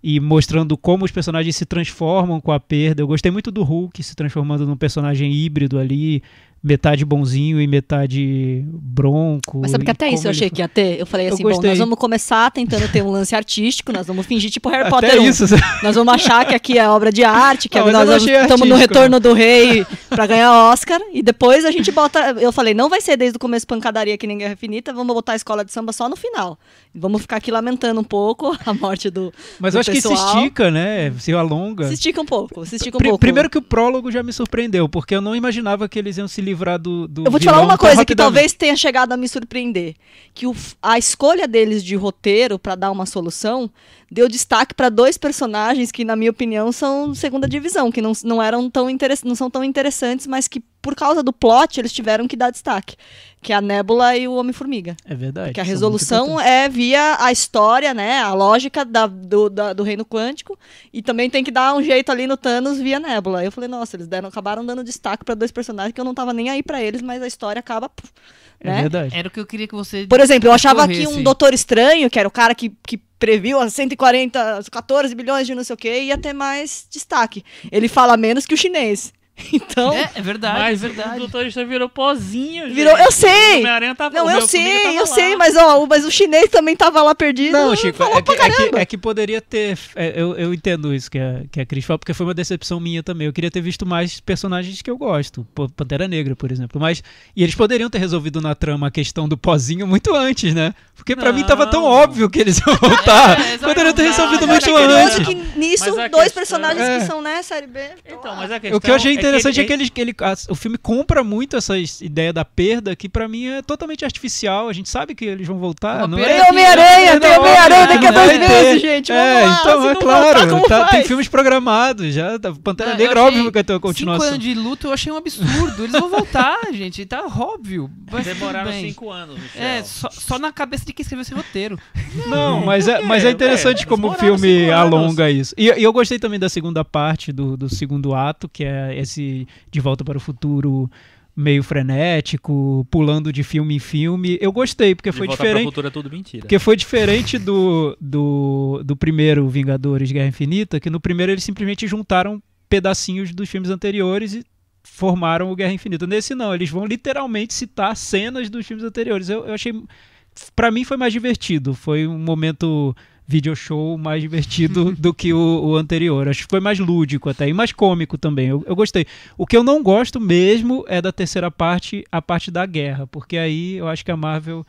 e mostrando como os personagens se transformam com a perda. Eu gostei muito do Hulk se transformando num personagem híbrido ali, metade bonzinho e metade bronco. Mas sabe que até isso eu achei que ia ter? Eu falei assim, bom, nós vamos começar tentando ter um lance artístico, nós vamos fingir tipo Harry Potter até 1. Isso. Nós vamos achar que aqui é obra de arte, que Não, nós estamos no Retorno do Rei pra ganhar Oscar, e depois a gente bota... Eu falei, não vai ser desde o começo pancadaria que nem Guerra Infinita, vamos botar a escola de samba só no final. Vamos ficar aqui lamentando um pouco a morte do Mas do eu acho pessoal. que se estica, né? Se alonga. Se estica um pouco, se estica um pouco. Primeiro que o prólogo já me surpreendeu, porque eu não imaginava que eles iam se livrar do Eu vou te falar uma coisa que talvez tenha chegado a me surpreender. Que a escolha deles de roteiro pra dar uma solução deu destaque pra 2 personagens que, na minha opinião, são segunda divisão, que não são tão interessantes, mas que, por causa do plot, eles tiveram que dar destaque. Que é a Nébula e o Homem-Formiga. É verdade. Porque a resolução é via a história, né? A lógica do reino quântico. E também tem que dar um jeito ali no Thanos via Nébula. Eu falei, nossa, eles acabaram dando destaque pra 2 personagens que eu não tava nem aí pra eles, mas a história acaba... É né? verdade. Era o que eu queria que você... Por exemplo, eu achava que corresse. um Doutor Estranho, que era o cara que previu as 14 bilhões de não sei o que, ia ter mais destaque. Ele fala menos que o chinês. Então... É verdade, Mas é verdade. o Doutor Estranho virou pozinho, gente. Eu sei! O Homem-Aranha tava, Não, o eu Homem-Formiga sei, tava eu lá. sei, mas o chinês também tava lá perdido. Não, Chico, falou pra caramba. é que poderia ter. Eu entendo isso que a Cris fala, porque foi uma decepção minha também. Eu queria ter visto mais personagens que eu gosto. Pantera Negra, por exemplo. E eles poderiam ter resolvido na trama a questão do pozinho muito antes, né? Porque pra mim tava tão óbvio que eles iam voltar. Poderiam ter resolvido Mas muito eu achei antes. curioso que nisso, Mas a 2 questão- personagens É. que são, né, série B. Então, mas a questão O que eu achei interessante é que, ele- o filme compra muito essa ideia da perda, que pra mim é totalmente artificial. A gente sabe que eles vão voltar. Uma Não perda é? Tem Homem-Aranha, tem Homem-Aranha daqui a Não 2 vai meses, ter. gente. Vamos lá. Então, Se é não claro. voltar, como Tem faz? filmes programados já. Pantera Eu Negra, achei óbvio que vai ter uma 5 continuação. anos de luto eu achei um absurdo. Eles vão voltar, gente. Tá óbvio. Mas tudo Demoraram bem. 5 anos, Michel. É, só na cabeça de quem escreveu esse roteiro. Não, mas é interessante como o demoraram filme 5 anos. alonga isso. E eu gostei também da segunda parte do segundo ato, que é esse De Volta para o Futuro meio frenético, pulando de filme em filme. Eu gostei, porque De foi Volta para o diferente. Futuro é tudo mentira. Porque foi diferente do primeiro Vingadores Guerra Infinita, que no primeiro eles simplesmente juntaram pedacinhos dos filmes anteriores e formaram o Guerra Infinita. Nesse não, eles vão literalmente citar cenas dos filmes anteriores. Eu achei... Pra mim foi mais divertido. Foi um momento video show mais divertido do que o anterior. Acho que foi mais lúdico até, e mais cômico também. Eu gostei. O que eu não gosto mesmo é da terceira parte, a parte da guerra, porque aí eu acho que a Marvel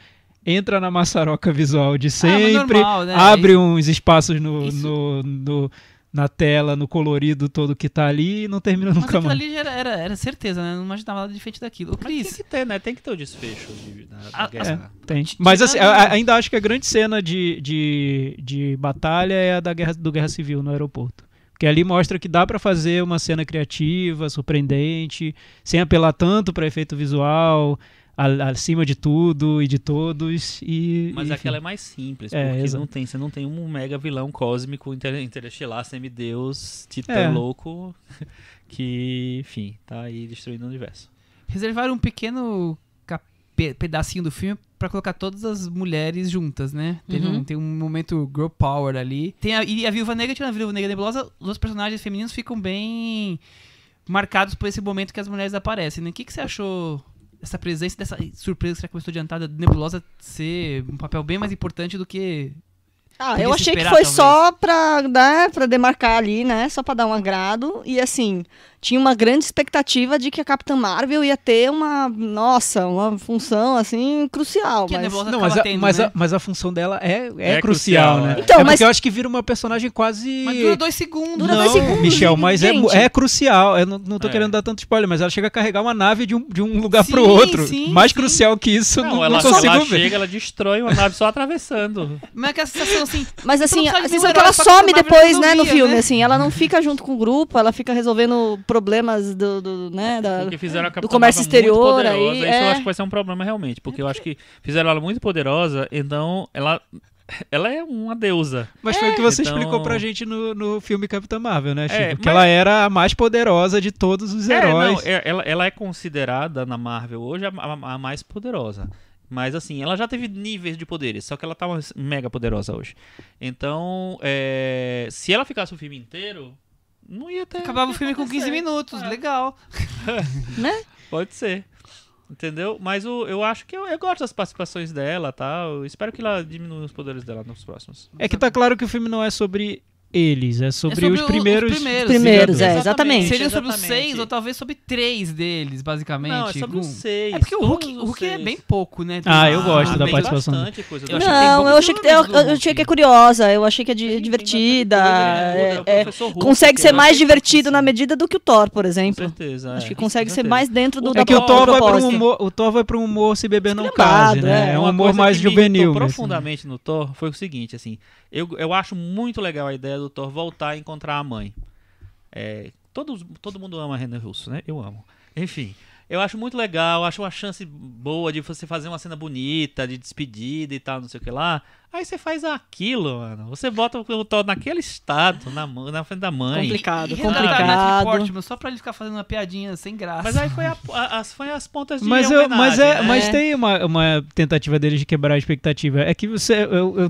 entra na maçaroca visual de mas sempre, normal, né? abre uns espaços Isso- na tela, no colorido todo que tá ali e não termina Mas nunca aquilo mais. ali já era certeza, né? Não imaginava nada diferente daquilo. Ô, Mas tem Cris, que ter, né? Tem que ter o desfecho da guerra. Tem. Mas assim, Tirando- ainda acho que a grande cena de batalha é a do Guerra Civil no aeroporto. Porque ali mostra que dá pra fazer uma cena criativa, surpreendente, sem apelar tanto pra efeito visual, acima de tudo e de todos. Mas enfim. aquela é mais simples, É, porque exato. você não tem um mega vilão cósmico interestelar, semideus, titã É. louco, que, enfim, tá aí destruindo o universo. reservaram um pequeno pedacinho do filme pra colocar todas as mulheres juntas, né? Tem um momento girl power ali. E a Viúva Negra, tirando a Viúva Negra e a Nebulosa, os outros personagens femininos ficam bem marcados por esse momento que as mulheres aparecem, né? O que você achou dessa presença, dessa surpresa que você começou adiantada da Nebulosa ser um papel bem mais importante do que... Ah, Podia eu se achei que esperar, foi talvez. só pra demarcar ali, né? Só pra dar um agrado. E assim, tinha uma grande expectativa de que a Capitã Marvel ia ter uma função, assim, crucial. Que a Mas... Nebulosa Não, acaba tendo, né? mas a função dela é É crucial, crucial, né? é. Então, é mas- porque eu acho que vira uma personagem quase... Mas dura 2 segundos. Dura não, 2 segundos, Michel, mas gente. é crucial. Eu não tô É. querendo dar tanto spoiler, mas ela chega a carregar uma nave de um lugar Sim, pro outro. sim, Mais sim. crucial que isso, Não, não ela consigo ver. chega, ela destrói uma nave só atravessando. Mas é que a sensação assim... Mas assim, Todo mundo a sabe sensação de que um ela herói, só que some a Marvel depois, não né, no via, filme, né? assim, ela não fica junto com o grupo, ela fica resolvendo problemas Porque fizeram a do Capitã comércio Marvel muito exterior poderosa, aí, isso eu acho que vai ser um problema realmente, porque eu acho que fizeram ela muito poderosa, então ela é uma deusa. Mas foi o que você Então- explicou pra gente no filme Capitã Marvel, né, Chico? É, que mas- ela era a mais poderosa de todos os heróis. Ela é considerada na Marvel hoje a mais poderosa. Mas assim, ela já teve níveis de poderes, só que ela tá mega poderosa hoje. Então, se ela ficasse o filme inteiro, não ia ter... Acabava o filme com 15 minutos, legal. Né? Pode ser. Entendeu? Mas eu acho que eu gosto das participações dela, tá? Eu espero que ela diminua os poderes dela nos próximos. É que tá claro que o filme não é sobre eles, é sobre os primeiros. Os primeiros, Vingadores. exatamente. Seria sobre os Exatamente. 6 ou talvez sobre 3 deles, basicamente. Não, é sobre os 6. É porque o todos os Hulk é seis. bem pouco, né? Ah, eu gosto da tem participação bastante coisa do Eu achei que Hulk. tem Não, poucos eu achei que filmes do eu achei que é curiosa, eu achei que é divertida. É o Professor Hulk, Consegue que ser eu mais achei divertido que- na medida do que o Thor, por Com exemplo. certeza. Acho é. que consegue Com ser certeza. mais dentro do É que o Thor vai para propósito. o Thor vai para um humor se beber não Esculhambado, case, né? É um Uma humor coisa mais que me juvenil. irritou mesmo. profundamente no Thor foi o seguinte, assim, eu acho muito legal a ideia do Thor voltar e encontrar a mãe. Todo mundo ama a René Russo, né? Eu amo. Enfim, eu acho muito legal, acho uma chance boa de você fazer uma cena bonita, de despedida e tal, não sei o que lá. Aí você faz aquilo, mano. Você bota o Thor naquele estado, na frente da mãe. Complicado, E resgatar Natalie complicado. Portman, só pra ele ficar fazendo uma piadinha sem graça. Mas aí foi as pontas de Mas homenagem, né? mas tem uma tentativa deles de quebrar a expectativa. É que eu Mas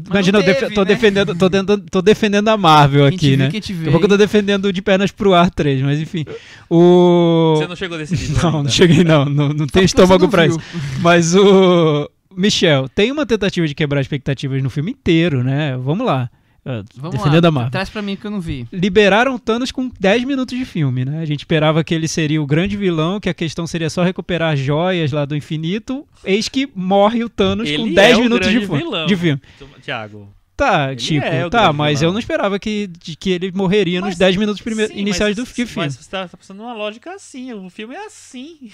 imagina, não teve, tô né? tô defendendo a Marvel Quem te aqui, viu, né? quem te Daqui vê. a pouco eu tô defendendo de pernas pro ar 3, mas enfim. Você não chegou desse nível Não, ainda. não cheguei não tenho porque você estômago não pra viu. isso. Mas o Michel, tem uma tentativa de quebrar expectativas no filme inteiro, né? Vamos lá. Vamos Defendendo lá, a Marvel. traz pra mim que eu não vi. Liberaram Thanos com 10 minutos de filme, né? A gente esperava que ele seria o grande vilão, que a questão seria só recuperar as joias lá do infinito. Eis que morre o Thanos com Ele 10 é o minutos de grande vilão. filme. Thiago. Tá, Ele Chico, é o tá, grande mas vilão. eu não esperava que ele morreria nos Mas- 10 minutos Sim, iniciais mas, do filme. Mas você tá pensando numa lógica assim, o filme é assim.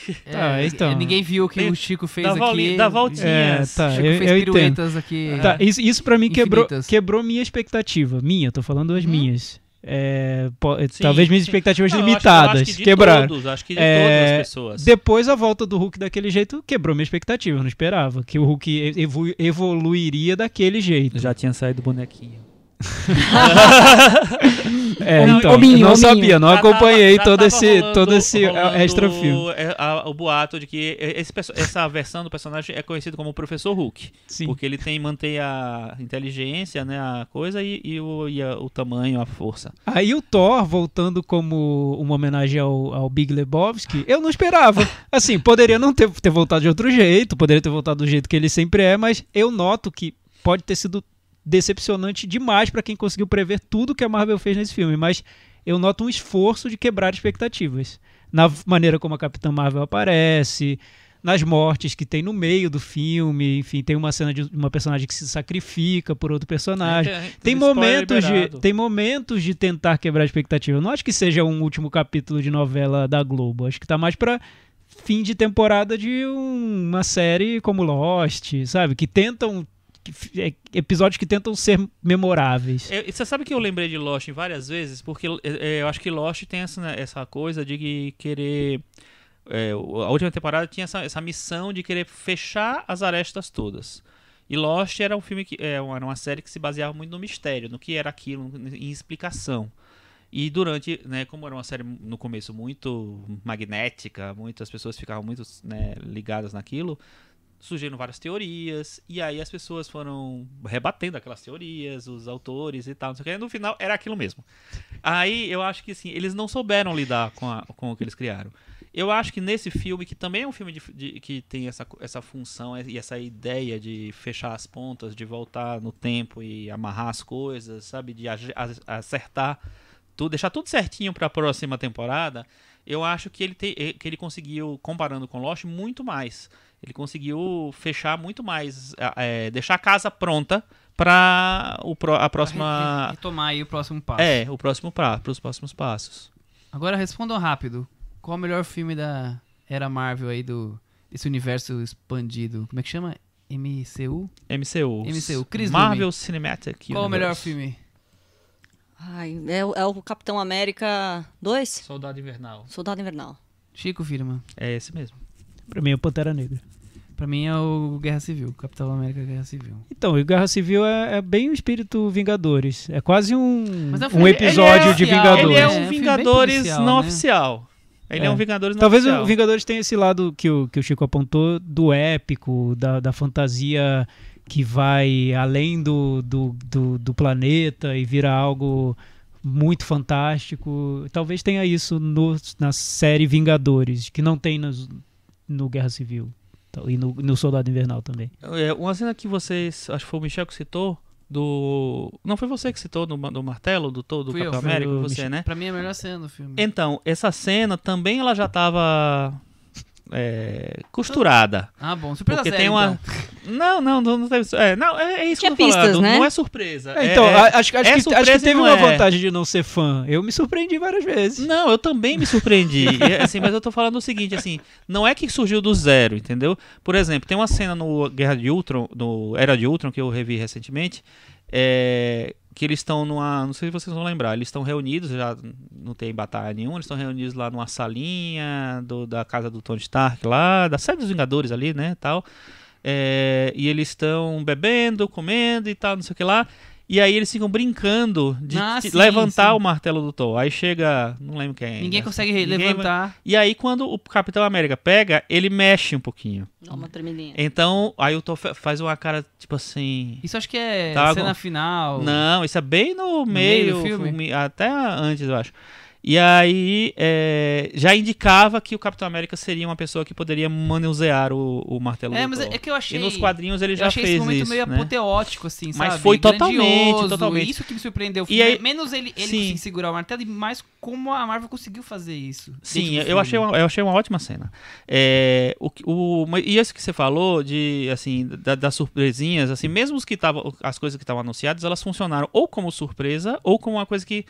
Então. Ninguém viu o que Tem- o Chico fez da aqui. da voltinha. É, tá, O Chico eu fez entendo. piruetas aqui. Tá, isso pra mim Infinitas. quebrou minha expectativa. Tô falando as minhas. Sim, Talvez minhas sim. expectativas Não, eu limitadas acho que de quebraram. todos, acho que de É, todas as pessoas. Depois a volta do Hulk daquele jeito quebrou minha expectativa. Eu não esperava que o Hulk evoluiria daquele jeito. Já tinha saído o bonequinho. Então, Hominho, não hominho. sabia, não acompanhei Já todo tava esse rolando extra filme. o boato de que essa versão do personagem é conhecido como Professor Hulk. Sim. Porque ele mantém a inteligência, né, a coisa e o tamanho, a força. Aí o Thor, voltando como uma homenagem ao Big Lebowski, eu não esperava. Assim, poderia não ter voltado de outro jeito, poderia ter voltado do jeito que ele sempre é, mas eu noto que pode ter sido decepcionante demais pra quem conseguiu prever tudo que a Marvel fez nesse filme, mas eu noto um esforço de quebrar expectativas. Na maneira como a Capitã Marvel aparece, nas mortes que tem no meio do filme, enfim, tem uma cena de uma personagem que se sacrifica por outro personagem. Tem momentos de tentar quebrar a expectativa. Eu não acho que seja um último capítulo de novela da Globo. Acho que tá mais pra fim de temporada de uma série como Lost, sabe? Que tentam... episódios que tentam ser memoráveis. Você sabe que eu lembrei de Lost várias vezes? Porque eu acho que Lost tem essa coisa de querer... a última temporada tinha essa missão de querer fechar as arestas todas. E Lost era um filme era uma série que se baseava muito no mistério, no que era aquilo, em explicação. E durante, né, como era uma série no começo muito magnética, muitas pessoas ficavam muito, né, ligadas naquilo, surgiram várias teorias, e aí as pessoas foram rebatendo aquelas teorias, os autores e tal, não sei o que, e no final era aquilo mesmo. Aí eu acho que assim, eles não souberam lidar com o que eles criaram. Eu acho que nesse filme, que também é um filme que tem essa função e essa ideia de fechar as pontas, de voltar no tempo e amarrar as coisas, sabe, de acertar tudo, deixar tudo certinho para a próxima temporada, eu acho que ele conseguiu, comparando com Lost, muito mais. Ele conseguiu fechar muito mais, deixar a casa pronta para a próxima... Retomar aí o próximo passo. Para os próximos passos. Agora respondam rápido. Qual o melhor filme da era Marvel aí, desse universo expandido? Como é que chama? MCU? MCU. Chris Marvel Lume. Cinematic Universe. Qual o melhor filme? Ai, é o Capitão América 2? Soldado Invernal. Soldado Invernal. Chico Firman. É esse mesmo. Pra mim é o Pantera Negra. Pra mim é o Guerra Civil. Capitão América Guerra Civil. Então, o Guerra Civil é bem o espírito Vingadores. É quase um Mas é um filme- episódio de ele é- Vingadores. Ele é É, um filme bem Vingadores policial, não né? oficial. Ele é um Vingadores não Talvez oficial. o Vingadores tenha esse lado que o Chico apontou, do épico, da fantasia que vai além do planeta e vira algo muito fantástico. Talvez tenha isso na série Vingadores, que não tem no Guerra Civil. E no Soldado Invernal também. Uma cena que vocês, acho que foi o Michel que citou, não foi você que citou do martelo, do Fui eu, Capitão foi América, o você, Michel. né? Pra mim é a melhor cena do filme. Então, essa cena também ela já tava costurada. Ah, bom. Surpresa Porque zero, tem uma... então. Não teve... é isso Tinha que eu tô falando, pistas, né? não é surpresa. Então, acho que surpresa e teve não uma é. vantagem de não ser fã. Eu me surpreendi várias vezes. Não, eu também me surpreendi. Assim, mas eu tô falando o seguinte, assim, não é que surgiu do zero, entendeu? Por exemplo, tem uma cena no Guerra de Ultron, no Era de Ultron, que eu revi recentemente, que eles estão não sei se vocês vão lembrar, eles estão reunidos, já não tem batalha nenhuma, eles estão reunidos lá numa salinha da casa do Tony Stark lá, da série dos Vingadores ali, né, tal. E eles estão bebendo, comendo e tal, não sei o que lá. E aí eles ficam brincando de Sim, levantar sim. o martelo do Thor. Aí chega, não lembro quem. Ninguém consegue levantar. E aí quando o Capitão América pega, ele mexe um pouquinho. Dá uma tremidinha. Então, aí o Thor faz uma cara tipo assim... Isso acho que é Tá cena bom. final. Não, isso é bem no meio meio, do filme? até antes, eu acho. E aí já indicava que o Capitão América seria uma pessoa que poderia manusear o martelo do Mas Thor. é que eu achei... E nos quadrinhos ele eu já achei fez esse momento isso, meio né? apoteótico, assim, Mas sabe? foi Grandioso, totalmente. Isso que me surpreendeu. E aí- Menos ele Sim. conseguir segurar o martelo e mais como a Marvel conseguiu fazer isso. Sim, dentro do eu filme. achei uma ótima cena. E isso que você falou de assim das surpresinhas, assim, mesmo as coisas que estavam anunciadas, elas funcionaram ou como surpresa ou como uma coisa que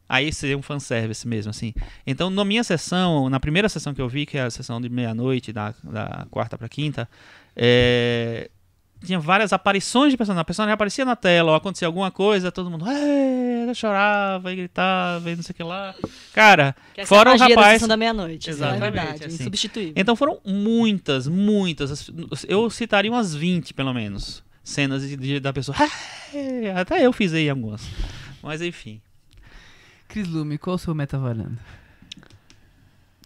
aí seria um fanservice mesmo, assim. Então, na primeira sessão que eu vi, que é a sessão de meia-noite, da quarta pra quinta, tinha várias aparições de personagem. A personagem aparecia na tela, ou acontecia alguma coisa, todo mundo chorava e gritava e não sei o que lá. Cara, Que essa fora é a o magia da rapaz... Sessão da Meia-Noite. Exatamente, É verdade, assim. insubstituível. Então foram muitas, eu citaria umas 20, pelo menos, cenas da pessoa. Até eu fiz aí algumas. Mas enfim. Cris Lume, qual o seu meta-varanda?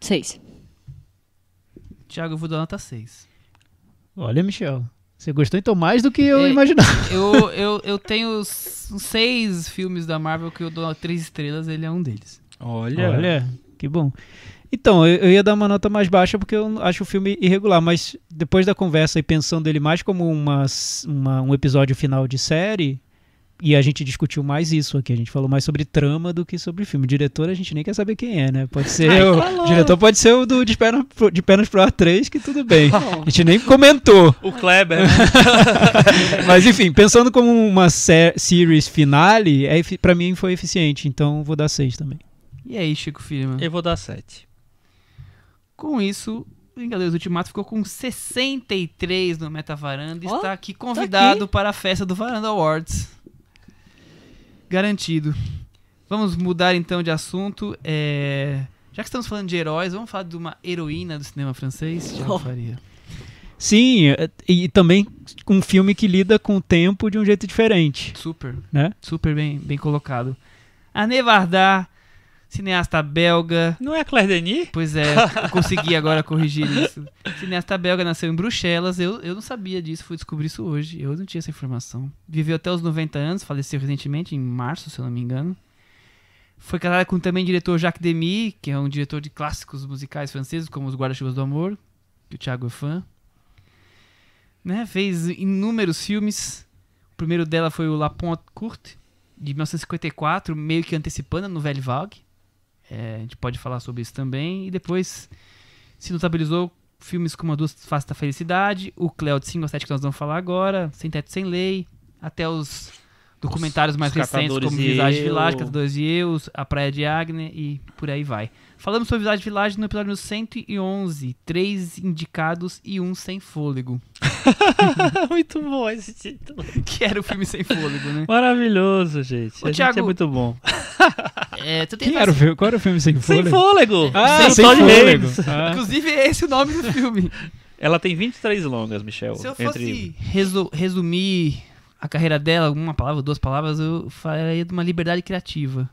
6. Thiago, eu vou dar nota 6. Olha, Michel, você gostou então mais do que eu imaginava. Eu tenho uns 6 filmes da Marvel que eu dou 3 estrelas, ele é um deles. Olha, que bom. Então, eu ia dar uma nota mais baixa porque eu acho o filme irregular, mas depois da conversa e pensando ele mais como um episódio final de série, e a gente discutiu mais isso aqui, a gente falou mais sobre trama do que sobre filme. O diretor a gente nem quer saber quem é, né? Pode ser o diretor pode ser o do De Pernas pro Ar 3, que tudo bem. A gente nem comentou. O Kleber, né? Mas enfim, pensando como uma series finale, pra mim foi eficiente, então vou dar 6 também. E aí, Chico Firma? Eu vou dar 7. Com isso, o Vingadores Ultimato ficou com 63 no Metavaranda e está aqui convidado para a festa do Varanda Awards. Garantido. Vamos mudar então de assunto. Já que estamos falando de heróis, vamos falar de uma heroína do cinema francês, Thiago Faria. Sim, e também um filme que lida com o tempo de um jeito diferente, Super, né? super bem colocado. Anne Varda, cineasta belga. Não é a Claire Denis? Pois é, eu consegui agora corrigir isso. Cineasta belga, nasceu em Bruxelas. Eu não sabia disso, fui descobrir isso hoje. Eu não tinha essa informação. Viveu até os 90 anos, faleceu recentemente, em março, se eu não me engano. Foi casada com também o diretor Jacques Demy, que é um diretor de clássicos musicais franceses, como Os Guarda-Chuvas do Amor, que o Thiago é fã. Né? Fez inúmeros filmes. O primeiro dela foi o La Pointe Courte, de 1954, meio que antecipando a Nouvelle Vague. A gente pode falar sobre isso também. E depois se notabilizou filmes como A Duas Faces da Felicidade, O Cléo de 5 a 7 que nós vamos falar agora, Sem Teto Sem Lei, até os documentários mais recentes como Visage Village, Catadores e Eu, A Praia de Agnes e por aí vai. Falamos sobre Visage Village no episódio 111, 3 indicados e 1 sem fôlego. Muito bom esse título. Que era o filme sem fôlego, né? Maravilhoso, gente. Ô, Thiago, gente é muito bom. Qual era o filme sem fôlego? Sem fôlego! Sem fôlego. Inclusive, é esse o nome do filme. Ela tem 23 longas, Michel. Se eu fosse resumir a carreira dela, uma palavra, 2 palavras, eu falaria de uma liberdade criativa.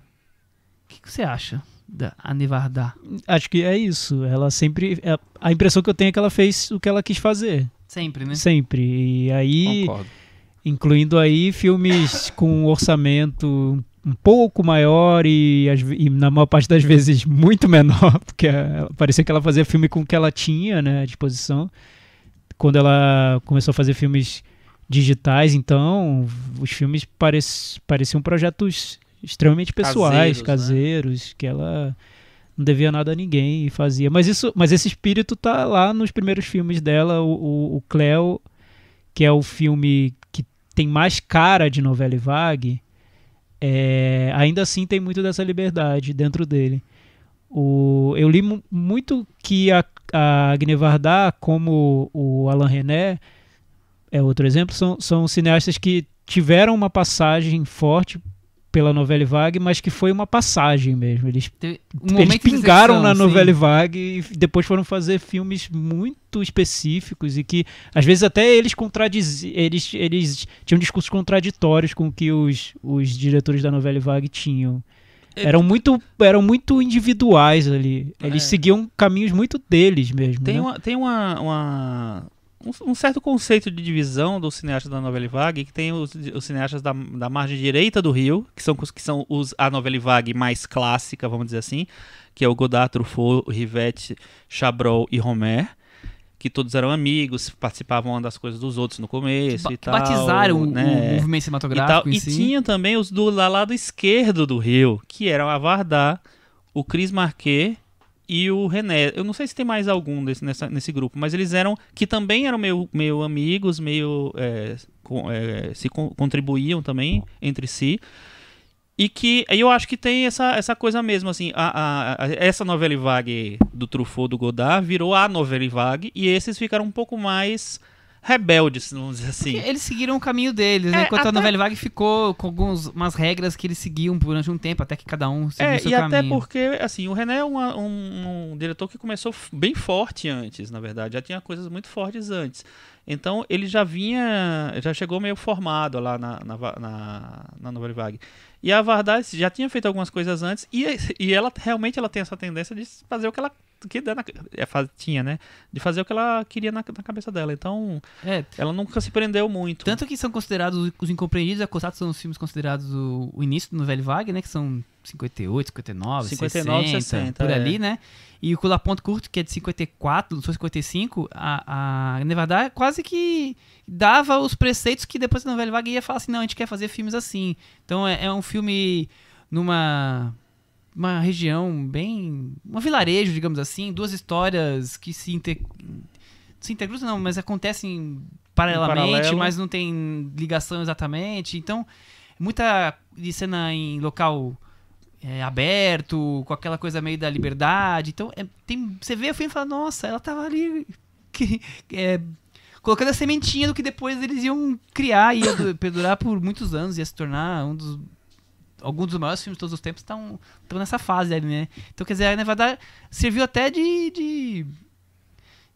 O que você acha? da Ane Varda? Acho que é isso. Ela sempre... A impressão que eu tenho é que ela fez o que ela quis fazer. Sempre, né? Sempre. E aí, Concordo. incluindo aí filmes com um orçamento um pouco maior e na maior parte das vezes muito menor, porque parecia que ela fazia filme com o que ela tinha, né, à disposição. Quando ela começou a fazer filmes digitais, então, os filmes pareciam projetos extremamente pessoais, caseiros, que ela não devia nada a ninguém e fazia. Mas esse espírito tá lá nos primeiros filmes dela, o Cleo, que é o filme que tem mais cara de novela vague, ainda assim tem muito dessa liberdade dentro dele. Eu li muito que a Agne Varda, como o Alain Resnais, é outro exemplo, são cineastas que tiveram uma passagem forte pela novela vague, mas que foi uma passagem mesmo. Eles pingaram na novela vague e depois foram fazer filmes muito específicos e que às vezes até eles tinham discursos contraditórios com o que os diretores da novela vague tinham. Eram muito individuais ali. Eles seguiam caminhos muito deles mesmo. Tem um certo conceito de divisão dos cineastas da novela vague, que tem os cineastas da margem direita do Rio, que são a novela vague mais clássica, vamos dizer assim, que é o Godard, Truffaut, Rivette, Chabrol e Romer, que todos eram amigos, participavam das coisas dos outros no começo e tal. Batizaram o movimento cinematográfico e tinha também os do lado esquerdo do Rio, que eram a Varda, o Chris Marquet e o René. Eu não sei se tem mais algum nesse grupo, mas eles que também eram meio amigos, contribuíam também entre si. E que eu acho que tem essa coisa mesmo, assim, essa novela vague do Truffaut, do Godard, virou a novela vague, e esses ficaram um pouco mais rebeldes, vamos dizer assim. Porque eles seguiram o caminho deles, né? Enquanto a novela vague ficou com umas regras que eles seguiam durante um tempo, até que cada um seguiu seu caminho. E até porque, assim, o René é um diretor que começou bem forte antes, na verdade, já tinha coisas muito fortes antes. Então ele já chegou meio formado lá na novela vague. E a Varda já tinha feito algumas coisas antes, e ela realmente tem essa tendência de fazer o que ela tinha, né? De fazer o que ela queria na cabeça dela. Então, ela nunca se prendeu muito. Tanto que são considerados os Incompreendidos e Acostados, são os filmes considerados o início do novela vague, né? Que são 58, 59, 60, por ali, né? E o La Ponte Courte, que é de 54, 55, a Agne Varda quase que dava os preceitos que depois a novela vague ia falar assim, não, a gente quer fazer filmes assim. Então é um filme numa região bem... um vilarejo, digamos assim, duas histórias que se intercruzam, não, mas acontecem paralelamente, mas não tem ligação exatamente. Então, muita de cena em local aberto, com aquela coisa meio da liberdade. Então, você vê o filme e fala, nossa, ela tava ali colocando a sementinha do que depois eles iam criar, ia perdurar por muitos anos, ia se tornar alguns dos maiores filmes de todos os tempos estão nessa fase ali, né? Então, quer dizer, a Nevada serviu até de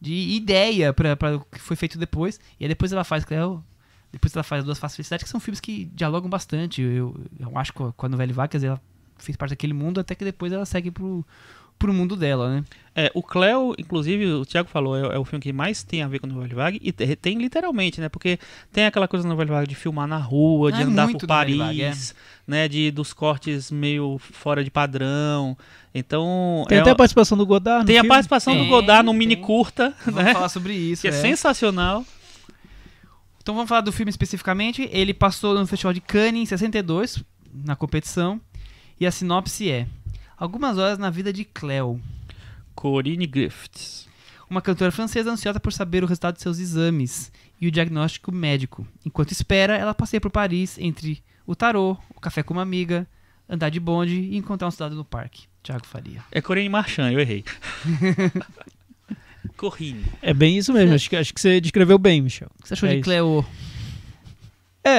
ideia para o que foi feito depois. E aí depois ela faz Duas Faces de Felicidade, que são filmes que dialogam bastante. Eu acho que com a novela vague, quer dizer, ela fez parte daquele mundo, até que depois ela segue pro mundo dela, né? O Cleo, inclusive, o Thiago falou, é o filme que mais tem a ver com a novela vague, e tem literalmente, né? Porque tem aquela coisa da novela vague de filmar na rua, de andar por Paris, né? Dos cortes meio fora de padrão. Então... Tem até a participação do Godard no Tem filme? A participação do Godard no mini curta, Vamos né? falar sobre isso, que é sensacional. Então vamos falar do filme especificamente. Ele passou no Festival de Cannes em 62, na competição, e a sinopse é: algumas horas na vida de Cleo, Corinne Griffiths, uma cantora francesa ansiosa por saber o resultado de seus exames e o diagnóstico médico. Enquanto espera, ela passeia por Paris entre o tarô, o café com uma amiga, andar de bonde e encontrar um cidadão no parque. Thiago Faria. É Corinne Marchand, eu errei. Corinne. É bem isso mesmo, acho que você descreveu bem, Michel. O que você achou de Cleo?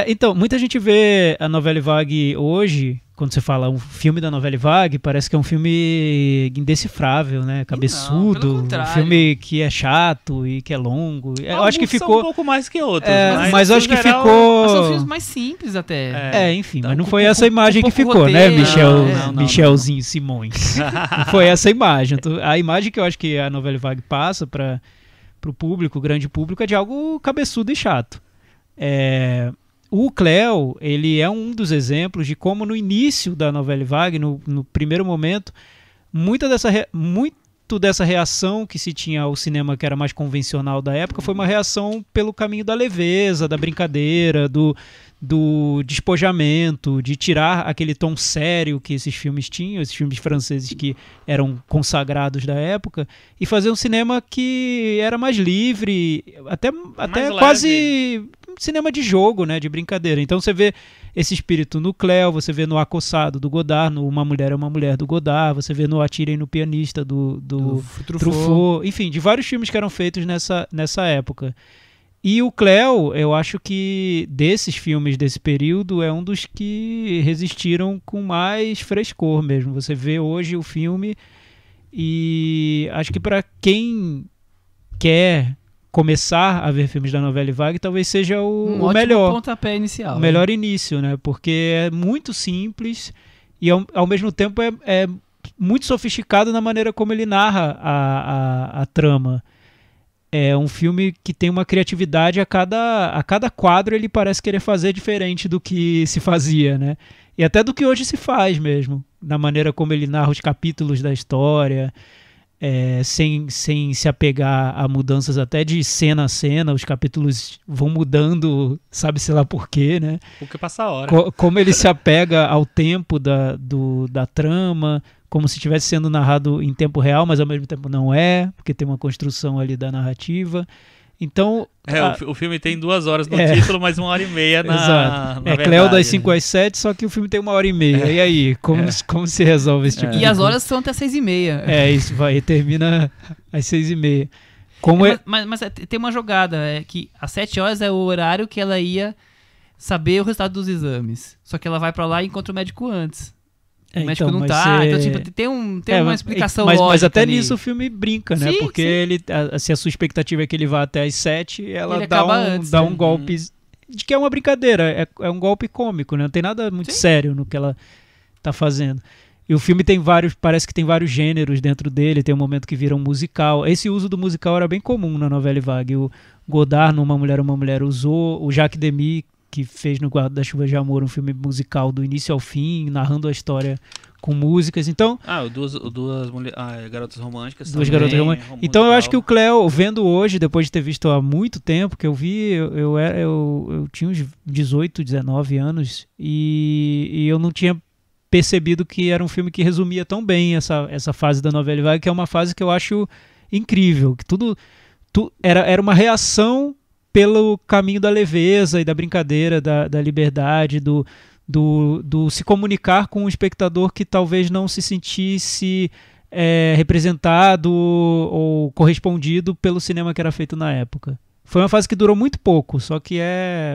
Então, muita gente vê a novela vague hoje quando você fala um filme da Novelle Vague, parece que é um filme indecifrável, né? Cabeçudo, pelo um contrário. filme que é chato e que é longo. Eu acho que Alguns são ficou... um pouco mais que outros, mas eu acho que no geral, ficou... Mas são filmes mais simples até. enfim, mas Tá, não com- foi com- essa imagem com que pouco ficou, né, roteiro, não. Michelzinho Simões? Não foi essa imagem. A imagem que eu acho que a Novelle Vague passa para o público, o grande público, é de algo cabeçudo e chato. O Cleo, ele é um dos exemplos de como no início da Novelle Vague, no primeiro momento, muito dessa reação que se tinha ao cinema que era mais convencional da época foi uma reação pelo caminho da leveza, da brincadeira, do despojamento, de tirar aquele tom sério que esses filmes tinham, esses filmes franceses que eram consagrados da época, e fazer um cinema que era mais livre, até leve. quase cinema de jogo, né, de brincadeira. Então você vê esse espírito no Cleo, você vê no Acossado do Godard, no Uma Mulher é uma Mulher do Godard, você vê no Atirem no Pianista do Truffaut, enfim, de vários filmes que eram feitos nessa época. E o Cleo, eu acho que desses filmes desse período é um dos que resistiram com mais frescor mesmo. Você vê hoje o filme e acho que para quem quer começar a ver filmes da Novelle Vague, talvez seja o ótimo melhor. Pontapé inicial. O melhor início, né? Porque é muito simples e ao mesmo tempo é muito sofisticado na maneira como ele narra a trama. É um filme que tem uma criatividade a cada quadro ele parece querer fazer diferente do que se fazia, né? E até do que hoje se faz mesmo, na maneira como ele narra os capítulos da história, sem se apegar a mudanças até de cena a cena, os capítulos vão mudando, sabe-se lá por quê, né? Porque passa a hora. Como ele se apega ao tempo da trama, como se estivesse sendo narrado em tempo real, mas ao mesmo tempo não é, porque tem uma construção ali da narrativa. Então... O filme tem 2 horas no título, mas 1h30 na Exato. verdade. Cleo das 5 às 7, só que o filme tem 1h30. E aí, como se resolve esse tipo de E coisa? as horas são até 6h30. Isso vai, e termina às 6h30. Mas tem uma jogada, que às 7 horas é o horário que ela ia saber o resultado dos exames. Só que ela vai pra lá e encontra o médico antes. O médico não tá. Então, tipo, tem uma explicação lógica. Mas até ali. nisso o filme brinca, né? Sim, Porque sim. ele, se a sua expectativa é que ele vá até às 7, ela Ele dá acaba antes, dá né? um golpe de que é uma brincadeira. É um golpe cômico, né? Não tem nada muito sério no que ela tá fazendo. E o filme tem parece que tem vários gêneros dentro dele. Tem um momento que vira um musical. Esse uso do musical era bem comum na Novelle Vague. O Godard, no Uma Mulher, usou. O Jacques Demy, que fez no Guarda-Chuva de Amor um filme musical do início ao fim, narrando a história com músicas. Então, Garotas Românticas. Duas também, Garotas Românticas. Então eu acho que o Cleo, vendo hoje, depois de ter visto há muito tempo, que eu vi, eu tinha uns 18, 19 anos e eu não tinha percebido que era um filme que resumia tão bem essa fase da Novelle Vague, que é uma fase que eu acho incrível, que era uma reação pelo caminho da leveza e da brincadeira, da liberdade, do se comunicar com um espectador que talvez não se sentisse representado ou correspondido pelo cinema que era feito na época. Foi uma fase que durou muito pouco, só que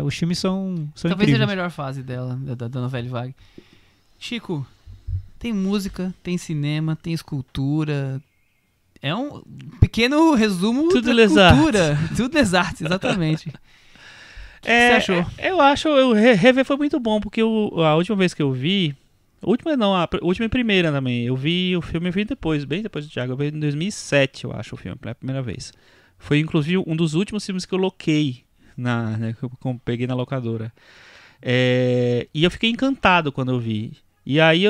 os filmes são Talvez incríveis. seja a melhor fase dela, da Novelle Vague. Chico, tem música, tem cinema, tem escultura. É um pequeno resumo Tudo da les arts. cultura. Tudo les arts, exatamente. O que você achou? Eu acho, rever foi muito bom, porque a última vez que eu vi, a última e primeira também, eu vi o filme, bem depois do Thiago, eu vi em 2007, eu acho, o filme, pela primeira vez. Foi, inclusive, um dos últimos filmes que eu loquei, que eu peguei na locadora. E eu fiquei encantado quando eu vi. E aí,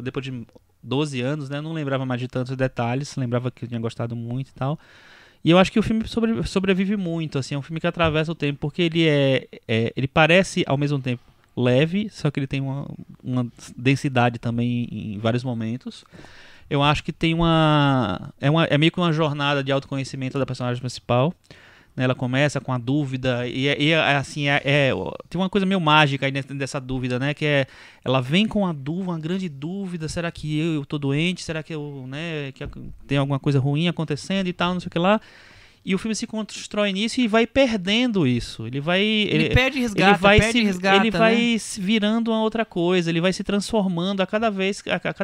depois de 12 anos, né, eu não lembrava mais de tantos detalhes, lembrava que eu tinha gostado muito e tal. E eu acho que o filme sobrevive muito, assim, é um filme que atravessa o tempo, porque ele parece, ao mesmo tempo, leve, só que ele tem uma densidade também em vários momentos. Eu acho que tem é meio que uma jornada de autoconhecimento da personagem principal. Né? Ela começa com a dúvida e assim, tem uma coisa meio mágica aí dessa dúvida, né? Que ela vem com uma grande dúvida, será que eu tô doente? Será que que tem alguma coisa ruim acontecendo e tal, não sei o que lá? E o filme se constrói nisso e vai perdendo isso. Ele perde e resgata, ele vai se virando uma outra coisa, ele vai se transformando a cada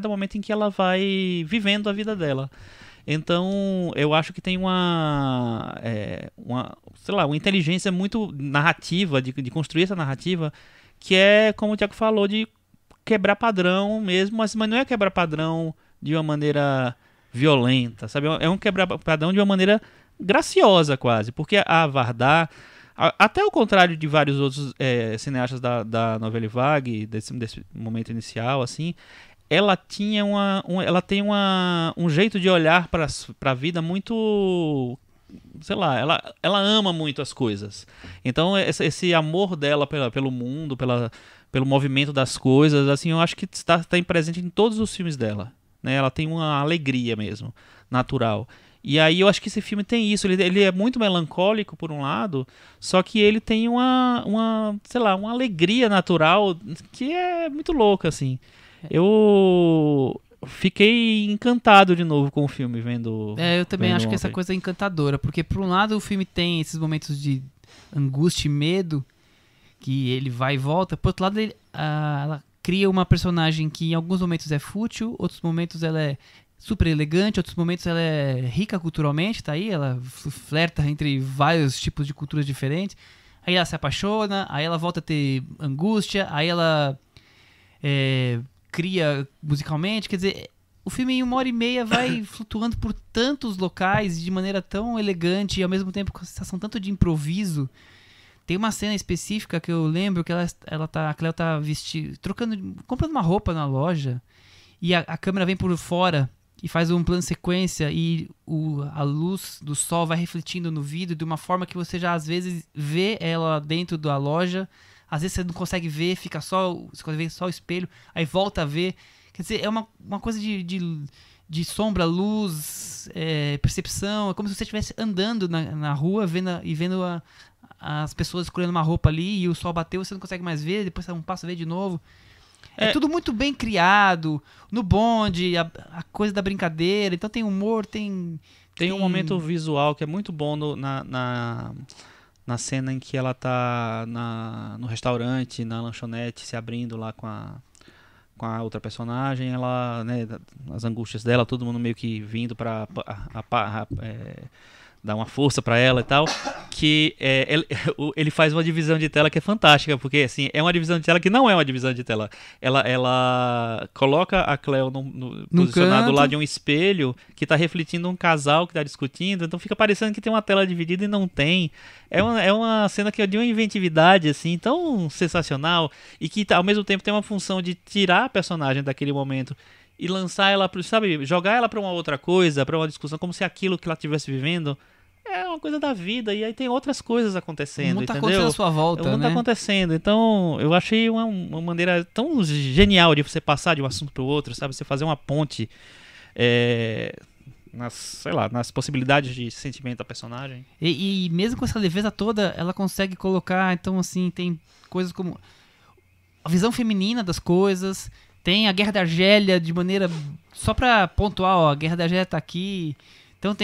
momento em que ela vai vivendo a vida dela. Então, eu acho que tem uma inteligência muito narrativa, de construir essa narrativa, que é, como o Thiago falou, de quebrar padrão mesmo, mas não é quebrar padrão de uma maneira violenta, sabe? É um quebrar padrão de uma maneira graciosa quase, porque a Vardar, até ao contrário de vários outros cineastas da Nouvelle Vague, desse momento inicial, assim, ela tem um jeito de olhar para a vida muito, sei lá, ela ama muito as coisas. Então esse amor dela pelo mundo, pelo movimento das coisas, assim, eu acho que está presente em todos os filmes dela, né? Ela tem uma alegria mesmo, natural. E aí eu acho que esse filme tem isso, ele é muito melancólico por um lado, só que ele tem uma alegria natural que é muito louca, assim. Eu fiquei encantado de novo com o filme, vendo. Eu também acho que ontem. essa coisa é encantadora, porque por um lado o filme tem esses momentos de angústia e medo, que ele vai e volta, por outro lado ela cria uma personagem que em alguns momentos é fútil, outros momentos ela é super elegante, outros momentos ela é rica culturalmente, tá aí, ela flerta entre vários tipos de culturas diferentes, aí ela se apaixona, aí ela volta a ter angústia, aí ela cria musicalmente, quer dizer, o filme em 1h30 vai flutuando por tantos locais de maneira tão elegante e ao mesmo tempo com a sensação tanto de improviso. Tem uma cena específica que eu lembro que a Cleo tá comprando uma roupa na loja e a câmera vem por fora e faz um plano sequência e a luz do sol vai refletindo no vidro de uma forma que você já às vezes vê ela dentro da loja, às vezes você não consegue ver, você consegue ver só o espelho, aí volta a ver. Quer dizer, é uma coisa de sombra, luz, percepção, é como se você estivesse andando na rua vendo as pessoas escolhendo uma roupa ali e o sol bateu, você não consegue mais ver, depois você dá um passo a ver de novo. É tudo muito bem criado, no bonde, a coisa da brincadeira, então tem humor, tem um momento visual que é muito bom na cena em que ela tá no restaurante, na lanchonete, se abrindo lá com a outra personagem, ela, né, as angústias dela, todo mundo meio que vindo pra dar uma força pra ela e tal, que ele faz uma divisão de tela que é fantástica, porque assim, é uma divisão de tela que não é uma divisão de tela. Ela coloca a Cleo posicionado canto, lá de um espelho que tá refletindo um casal que tá discutindo, então fica parecendo que tem uma tela dividida e não tem. É uma cena que é de uma inventividade assim, tão sensacional, e que ao mesmo tempo tem uma função de tirar a personagem daquele momento e lançar ela, sabe, jogar ela pra uma outra coisa, pra uma discussão, como se aquilo que ela estivesse vivendo é uma coisa da vida, e aí tem outras coisas acontecendo, o mundo tá entendeu? acontecendo à sua volta, o mundo né? tá acontecendo, então eu achei uma maneira tão genial de você passar de um assunto pro outro, sabe, você fazer uma ponte nas possibilidades de sentimento da personagem. E mesmo com essa leveza toda, ela consegue colocar, então assim, tem coisas como a visão feminina das coisas, tem a Guerra da Argélia de maneira, só pra pontuar, ó, a Guerra da Argélia tá aqui, então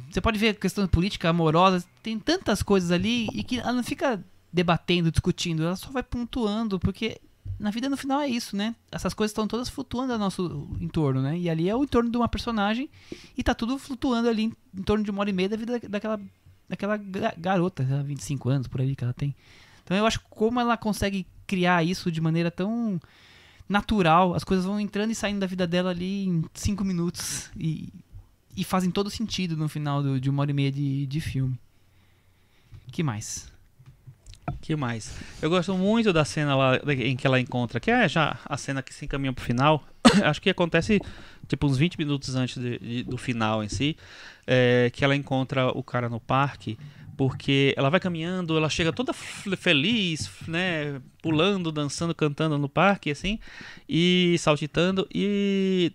você pode ver a questão política, amorosa, tem tantas coisas ali e que ela não fica debatendo, discutindo, ela só vai pontuando, porque na vida no final é isso, né? Essas coisas estão todas flutuando ao nosso entorno, né? E ali é o entorno de uma personagem e tá tudo flutuando ali em torno de 1h30 da vida daquela garota, 25 anos por aí que ela tem. Então eu acho como ela consegue criar isso de maneira tão natural, as coisas vão entrando e saindo da vida dela ali em 5 minutos e fazem todo sentido no final de 1h30 de filme. Que mais? Eu gosto muito da cena lá em que ela encontra, que é já a cena que se encaminha pro final. Acho que acontece tipo uns 20 minutos antes do final em si, que ela encontra o cara no parque, porque ela vai caminhando, ela chega toda feliz, né, pulando, dançando, cantando no parque, assim, e saltitando, e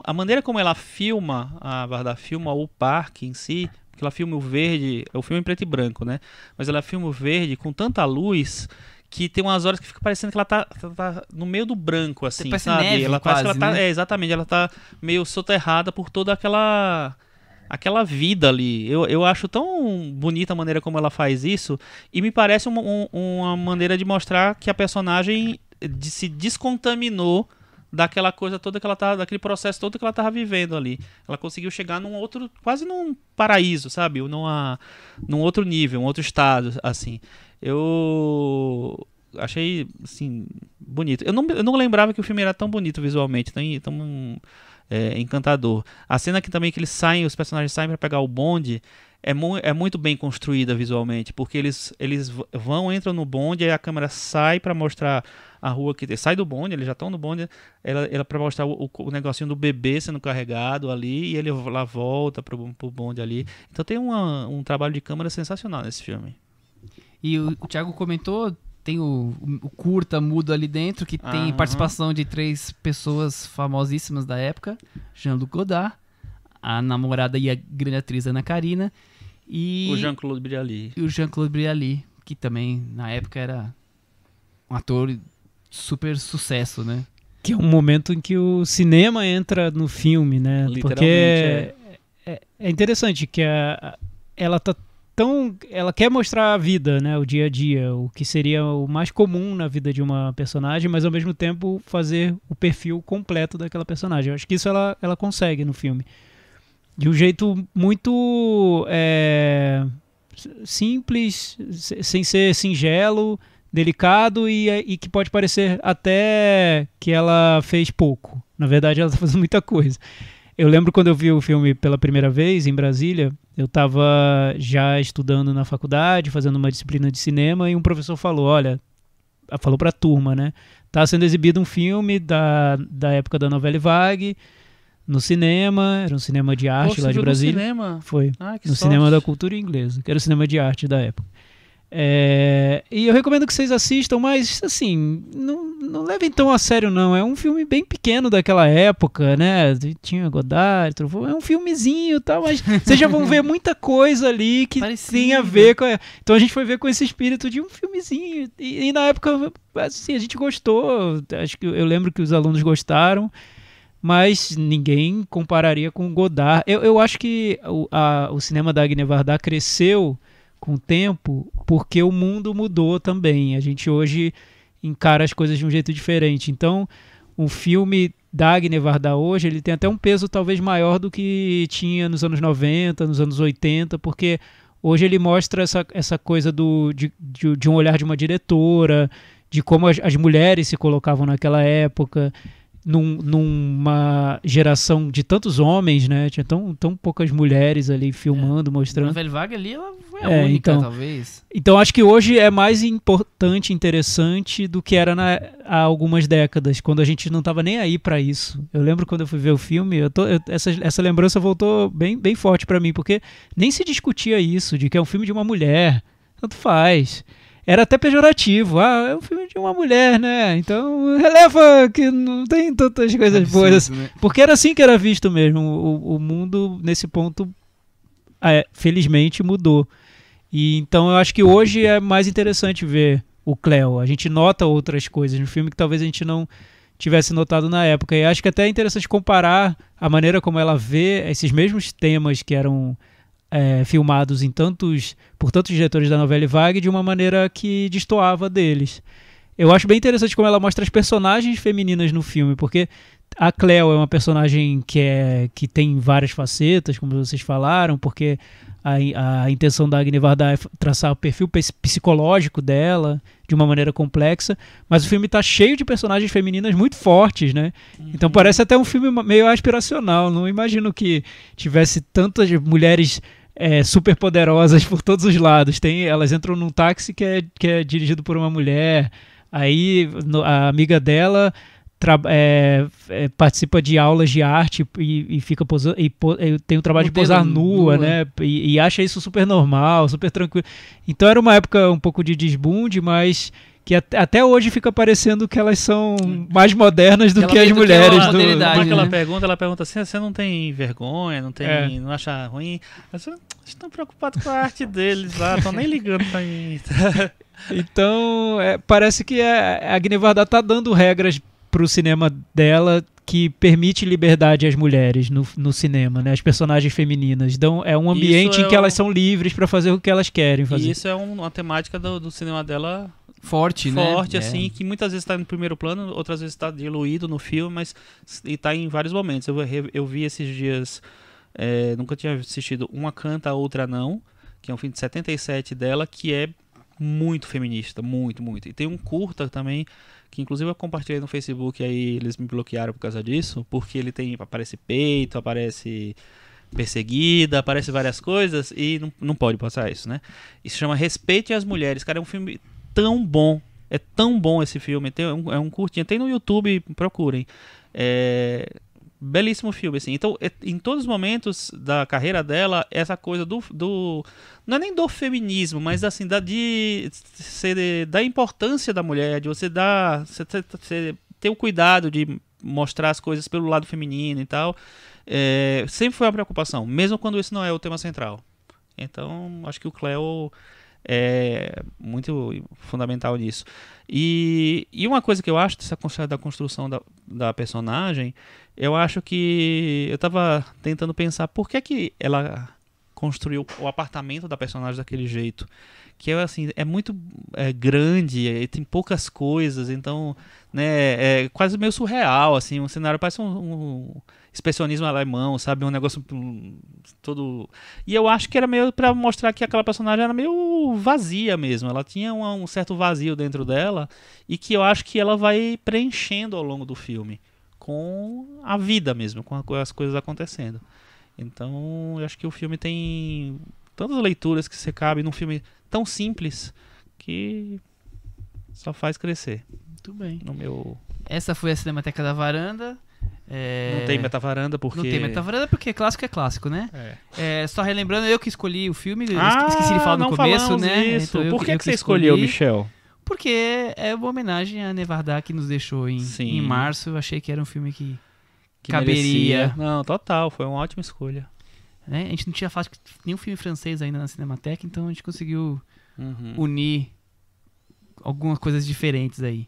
a maneira como ela filma, a Vardar filma o parque em si, porque ela filma o verde, é o filme em preto e branco, né? Mas ela filma o verde com tanta luz que tem umas horas que fica parecendo que ela tá no meio do branco, assim, parece neve, neve, ela quase, parece que ela tá, né? exatamente, ela tá meio soterrada por toda aquela aquela vida ali. Eu acho tão bonita a maneira como ela faz isso, e me parece uma maneira de mostrar que a personagem se descontaminou daquela coisa toda que ela tava, daquele processo todo que ela tava vivendo ali. Ela conseguiu chegar num outro, quase num paraíso, sabe? Num outro nível, um outro estado, assim. Eu achei, assim, bonito. Eu não lembrava que o filme era tão bonito visualmente, tão encantador. A cena que também que os personagens saem para pegar o bonde, é muito bem construída visualmente, porque eles entram no bonde, aí a câmera sai para mostrar a rua que sai do bonde, eles já estão no bonde, ela para mostrar o negocinho do bebê sendo carregado ali, e ele lá volta pro bonde ali. Então tem um trabalho de câmera sensacional nesse filme. E o Thiago comentou, tem o curta mudo ali dentro, que tem participação de 3 pessoas famosíssimas da época: Jean-Luc Godard, a namorada e a grande atriz Ana Karina, e o Jean-Claude Brialy. E o Jean-Claude Brialy, que também na época era um ator super sucesso, né? Que é um momento em que o cinema entra no filme, né? Porque é interessante que ela quer mostrar a vida, né, o dia a dia, o que seria o mais comum na vida de uma personagem, mas ao mesmo tempo fazer o perfil completo daquela personagem. Eu acho que isso ela consegue no filme. De um jeito muito simples, sem ser singelo, delicado e que pode parecer até que ela fez pouco. Na verdade, ela está fazendo muita coisa. Eu lembro quando eu vi o filme pela primeira vez em Brasília, eu estava já estudando na faculdade, fazendo uma disciplina de cinema, e um professor falou, falou para a turma, né? Tá sendo exibido um filme da época da Novelle Vague no cinema, era um cinema de arte lá de Brasília. No cinema? Foi. Que no sorte. Cinema da Cultura Inglesa, que era o cinema de arte da época. E eu recomendo que vocês assistam, mas assim, não levem tão a sério não, é um filme bem pequeno daquela época, né, tinha Godard, é um filmezinho e tal, mas vocês já vão ver muita coisa ali que tem a ver com então a gente foi ver com esse espírito de um filmezinho, e na época assim, a gente gostou, acho que eu lembro que os alunos gostaram, mas ninguém compararia com Godard. Eu acho que o cinema da Agne Varda cresceu com o tempo, porque o mundo mudou também. A gente hoje encara as coisas de um jeito diferente. Então, o filme da Agne Varda hoje, ele tem até um peso talvez maior do que tinha nos anos 90, nos anos 80, porque hoje ele mostra essa coisa de um olhar de uma diretora, de como as mulheres se colocavam naquela época, numa geração de tantos homens, né? Tinha tão poucas mulheres ali filmando, mostrando. A Novelle Vague ali, ela foi a única, então, talvez. Então acho que hoje é mais importante, interessante do que era há algumas décadas, quando a gente não estava nem aí para isso. Eu lembro quando eu fui ver o filme, essa lembrança voltou bem, bem forte para mim, porque nem se discutia isso, de que é um filme de uma mulher, tanto faz. Era até pejorativo. É um filme de uma mulher, né? Então releva que não tem tantas coisas boas. Né? Porque era assim que era visto mesmo. O mundo, nesse ponto, felizmente mudou. E então eu acho que hoje é mais interessante ver o Cleo. A gente nota outras coisas no filme que talvez a gente não tivesse notado na época. E acho que até é interessante comparar a maneira como ela vê esses mesmos temas que eram filmados por tantos diretores da Novelle Vague de uma maneira que destoava deles. Eu acho bem interessante como ela mostra as personagens femininas no filme, porque a Cleo é uma personagem que tem várias facetas, como vocês falaram, porque a intenção da Agne Varda é traçar o perfil psicológico dela de uma maneira complexa, mas o filme está cheio de personagens femininas muito fortes, né? Então parece até um filme meio aspiracional. Não imagino que tivesse tantas mulheres super poderosas por todos os lados. Elas entram num táxi que é dirigido por uma mulher, aí a amiga dela participa de aulas de arte e fica posando, e tem o trabalho de posar nua, né? E acha isso super normal, super tranquilo. Então era uma época um pouco de desbunde, mas que até hoje fica parecendo que elas são mais modernas do que as mulheres. Ela pergunta assim, você não tem vergonha, não acha ruim? Estão preocupados com a arte deles lá, estão nem ligando pra mim. Então, parece que a Agne Varda tá dando regras pro cinema dela que permite liberdade às mulheres no cinema, né? As personagens femininas. É um ambiente em que elas são livres para fazer o que elas querem fazer. E isso é uma temática do cinema dela forte, né? Forte, assim, que muitas vezes está no primeiro plano, outras vezes está diluído no filme, mas está em vários momentos. Eu vi esses dias, nunca tinha assistido Uma Canta, a Outra Não, que é um filme de 77 dela, que é muito feminista, muito, muito. E tem um curta também, que inclusive eu compartilhei no Facebook, aí eles me bloquearam por causa disso, porque ele aparece peito, aparece perseguida, aparece várias coisas, e não pode passar isso, né? Isso chama Respeite as Mulheres. Cara, é um filme tão bom, é tão bom esse filme, é um curtinho, tem no YouTube, procurem. Belíssimo filme, assim. Então, em todos os momentos da carreira dela, essa coisa não é nem do feminismo, mas assim, da importância da mulher, de você ter o cuidado de mostrar as coisas pelo lado feminino e tal, sempre foi uma preocupação, mesmo quando esse não é o tema central. Então, acho que o Cleo é muito fundamental nisso. E uma coisa que eu acho da construção da personagem, eu acho que eu tava tentando pensar por que ela construiu o apartamento da personagem daquele jeito, que assim, é muito grande, tem poucas coisas, então, né, é quase meio surreal, assim, um cenário parece um expressionismo alemão, sabe, um negócio todo... E eu acho que era meio pra mostrar que aquela personagem era meio vazia mesmo, ela tinha um certo vazio dentro dela, e que eu acho que ela vai preenchendo ao longo do filme, com a vida mesmo, com as coisas acontecendo. Então, eu acho que o filme tem tantas leituras que você cabe num filme tão simples que só faz crescer. Muito bem. Essa foi a Cinemateca da Varanda. Não tem metavaranda porque... Não tem metavaranda porque clássico é clássico, né? Só relembrando, eu que escolhi o filme, esqueci de falar no começo, né? Isso. Então, por que você escolheu, Michel? Porque é uma homenagem a Nevardar, que nos deixou em março. Eu achei que era um filme que caberia. Merecia. Não, total, foi uma ótima escolha. A gente não tinha falado nenhum filme francês ainda na Cinemateca, então a gente conseguiu unir algumas coisas diferentes aí.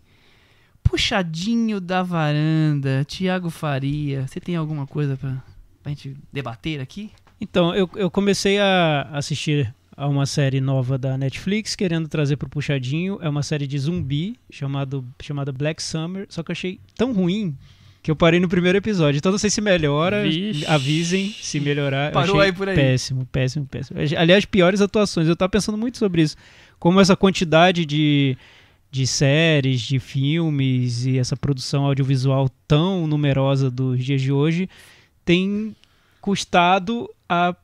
Puxadinho da Varanda, Thiago Faria, você tem alguma coisa pra gente debater aqui? Então, eu comecei a assistir a uma série nova da Netflix, querendo trazer pro Puxadinho. É uma série de zumbi chamada Black Summer, só que eu achei tão ruim que eu parei no primeiro episódio. Então não sei se melhora, avisem se melhorar. Parou aí por aí. Péssimo. Aliás, piores atuações. Eu tava pensando muito sobre isso. Como essa quantidade de séries, de filmes e essa produção audiovisual tão numerosa dos dias de hoje tem custado a...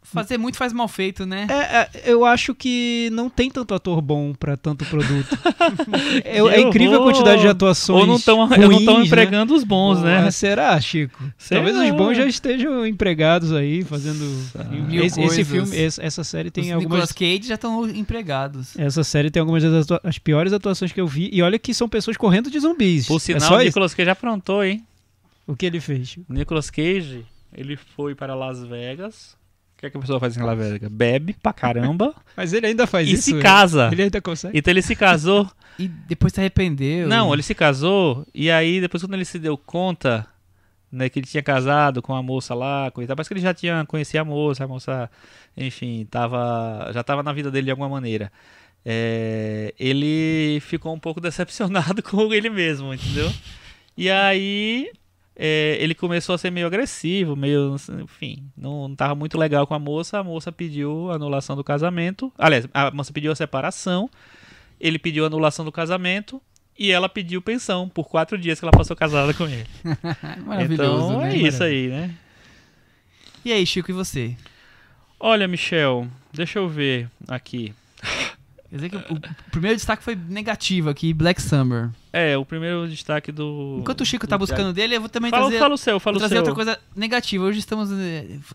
Fazer muito faz mal feito, né? Eu acho que não tem tanto ator bom pra tanto produto. É incrível a quantidade de atuações. Ou não estão empregando os bons, né? Será, Chico? Talvez os bons já estejam empregados aí, fazendo... Esse filme, essa série tem algumas... Nicolas Cage já estão empregados. Essa série tem algumas das piores atuações que eu vi. E olha que são pessoas correndo de zumbis. Por sinal, o Nicolas Cage aprontou, hein? O que ele fez? O Nicolas Cage, ele foi para Las Vegas... O que a pessoa faz em Las Vegas? Bebe pra caramba. Mas ele ainda faz isso. E se casa. Ele ainda consegue. Então ele se casou. E depois se arrependeu. Não, ele se casou. E aí, depois quando ele se deu conta, né, que ele tinha casado com a moça lá, parece que ele já conhecia a moça, enfim, já tava na vida dele de alguma maneira. Ele ficou um pouco decepcionado com ele mesmo, entendeu? E aí... ele começou a ser meio agressivo, enfim, não estava muito legal com a moça pediu a anulação do casamento, aliás, a moça pediu a separação, ele pediu a anulação do casamento e ela pediu pensão por 4 dias que ela passou casada com ele. Maravilhoso, então, né? Isso aí, né? E aí, Chico, e você? Olha, Michel, deixa eu ver aqui. Quer dizer que o primeiro destaque foi negativo aqui, Black Summer. O primeiro destaque do... Enquanto o Chico tá buscando dele, eu vou também trazer outra coisa negativa. Hoje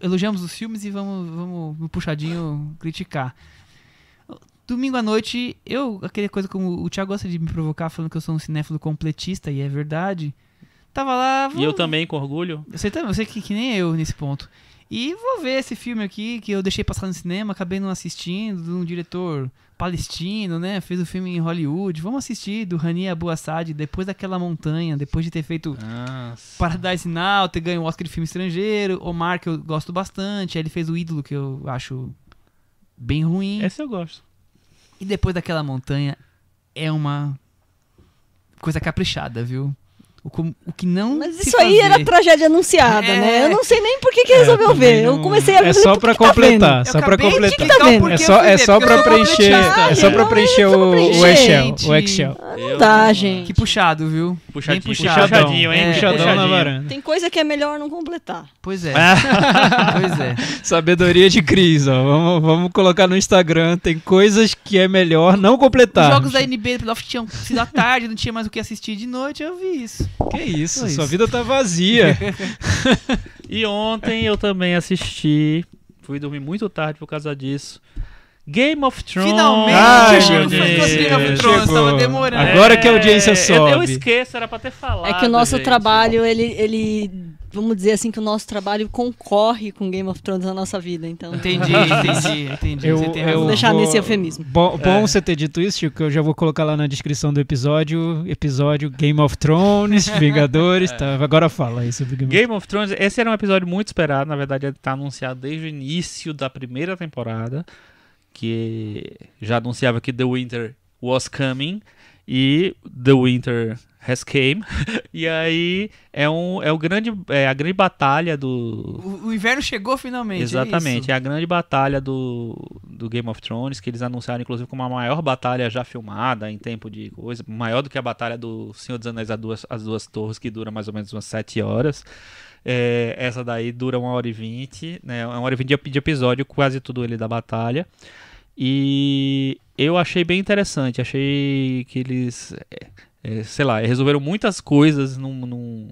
elogiamos os filmes e vamos no puxadinho criticar. Domingo à noite, aquela coisa como o Thiago gosta de me provocar falando que eu sou um cinéfilo completista, e é verdade. Tava lá... E eu também, com orgulho. Você que nem eu nesse ponto. E vou ver esse filme aqui, que eu deixei passar no cinema, acabei não assistindo, de um diretor palestino, né? Fez o filme em Hollywood. Vamos assistir, do Hani Abu Assad, Depois daquela Montanha, depois de ter feito Paradise Now, ter ganho o Oscar de filme estrangeiro. Omar, que eu gosto bastante. Aí ele fez O Ídolo, que eu acho bem ruim. Esse eu gosto. E Depois daquela Montanha é uma coisa caprichada, viu? O que não Mas se isso aí fazer. era tragédia anunciada, É. né? Eu não sei nem por que resolveu também ver. não- Eu comecei a ver. É falei, só por pra que tá completar, vendo? só Eu pra acabei de completar. explicar o vendo? porquê É eu só, fui é ver, só porque pra eu sou preencher, completista. é só pra preencher o Excel, Gente. o Excel. Não dá, gente. Que puxado, viu? Puxadinho, Bem puxado. puxadinho, hein? É, Puxadão na varanda. Tem coisa que é melhor não completar. Pois é. Ah. Pois é. Sabedoria de Cris, ó. Vamos colocar no Instagram. Tem coisas que é melhor não completar. Os jogos da NBA do playoff tinham sido à tarde, não tinha mais o que assistir de noite, eu vi isso. Que isso, Foi sua isso. vida tá vazia. E ontem eu também assisti, fui dormir muito tarde por causa disso, Game of Thrones. Finalmente, Ai, o Chico meu foi Deus. com Game of Thrones, Chegou. tava demorando. Agora que a audiência Eu sobe. esqueço, era pra ter falado. É que o nosso gente. trabalho, ele. Vamos dizer assim, que o nosso trabalho concorre com Game of Thrones na nossa vida. Então, Entendi. Você tem razão. vou deixar nesse eufemismo. Bom você ter dito isso, Chico, que eu já vou colocar lá na descrição do episódio Game of Thrones, Vingadores, tá? Agora fala aí sobre Game of Thrones, esse era um episódio muito esperado, na verdade ele tá anunciado desde o início da primeira temporada, que já anunciava que The Winter was coming, e The Winter has came, e aí é a grande batalha do... O inverno chegou finalmente. Exatamente, É é a grande batalha do Game of Thrones, que eles anunciaram inclusive como a maior batalha já filmada em tempo de coisa, maior do que a batalha do Senhor dos Anéis, as duas torres, que dura mais ou menos umas 7 horas. Essa daí dura 1h20, né? 1h20 de episódio, quase tudo ele da batalha. E eu achei bem interessante, achei que eles, sei lá, resolveram muitas coisas num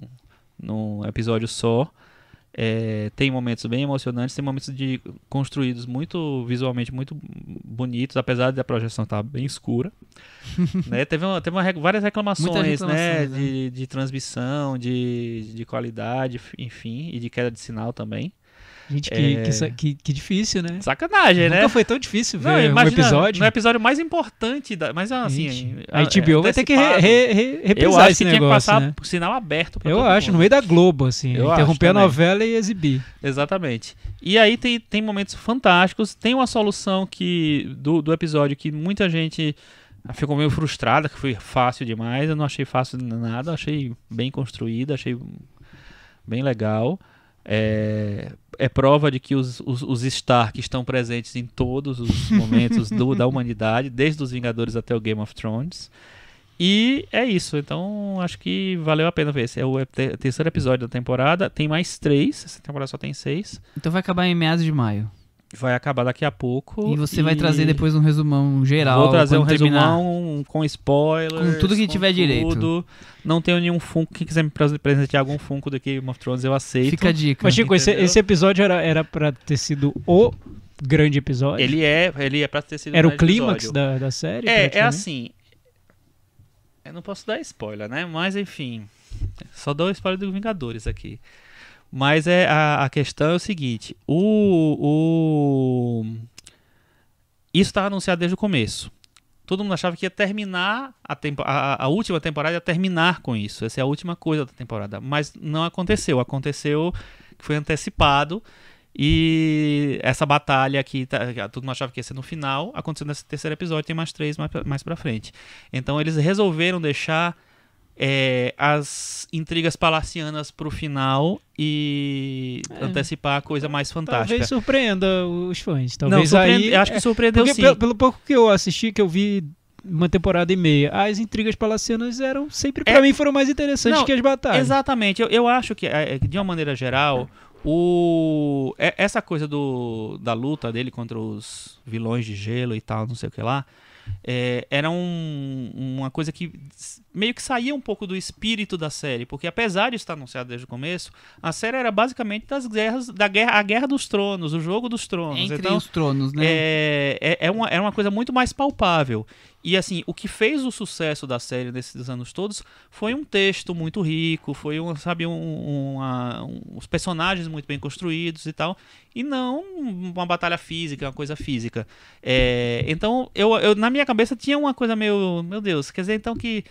episódio só. Tem momentos bem emocionantes, tem momentos construídos muito visualmente muito bonitos, apesar da projeção estar bem escura. Né? Teve várias reclamações, né? De transmissão, de qualidade, enfim, e de queda de sinal também. Gente, que difícil, né? Sacanagem, né? Nunca foi tão difícil ver Não, um imagina, episódio. no episódio mais importante, mas assim... Gente, a HBO vai ter que reprisar eu acho esse que negócio, tinha que passar né? por sinal aberto pra Eu todo acho, mundo. no meio da Globo, assim. Eu Interromper a acho também. novela e exibir. Exatamente. E aí tem momentos fantásticos, tem uma solução do episódio que muita gente ficou meio frustrada, que foi fácil demais. Eu não achei fácil nada, achei bem construída, achei bem legal. É prova de que os Stark estão presentes em todos os momentos da humanidade, desde os Vingadores até o Game of Thrones. E é isso, então acho que valeu a pena ver. Esse é o terceiro episódio da temporada, tem mais 3, essa temporada só tem 6. Então vai acabar em meados de maio. Vai acabar daqui a pouco. E você vai trazer depois um resumão geral. Vou trazer um quando terminar. resumão com spoilers. Com tudo que tiver direito. Tudo. Não tenho nenhum Funko. Quem quiser me presentear algum Funko do Game of Thrones, eu aceito. Fica a dica. Mas, Chico, Entendeu? esse episódio era pra ter sido o grande episódio? Ele é pra ter sido Era um o clímax episódio. da série? É praticamente? assim. Eu não posso dar spoiler, né? Mas enfim. Só dou spoiler do Vingadores aqui. Mas a questão é o seguinte. Isso estava anunciado desde o começo. Todo mundo achava que ia terminar a última temporada, ia terminar com isso. Essa é a última coisa da temporada. Mas não aconteceu. Aconteceu que foi antecipado. E essa batalha que todo mundo achava que ia ser no final, aconteceu nesse terceiro episódio, tem mais 3 mais pra frente. Então eles resolveram deixar as intrigas palacianas pro final e antecipar a coisa mais fantástica. Talvez surpreenda os fãs. Não, Talvez aí. acho que surpreendeu Porque sim. pelo pouco que eu assisti, que eu vi uma temporada e meia, as intrigas palacianas eram sempre, pra mim, foram mais interessantes Não, que as batalhas. Exatamente. Eu acho que, de uma maneira geral, essa coisa da luta dele contra os vilões de gelo e tal, não sei o que lá, era uma coisa que meio que saía um pouco do espírito da série, porque apesar de estar anunciado desde o começo, a série era basicamente a Guerra dos Tronos, o Jogo dos Tronos. Entre então, os tronos, né? era uma coisa muito mais palpável. E assim, o que fez o sucesso da série nesses anos todos foi um texto muito rico, foi os personagens muito bem construídos e tal, e não uma batalha física, uma coisa física. Então, eu na minha cabeça tinha uma coisa meio, meu Deus, quer dizer então que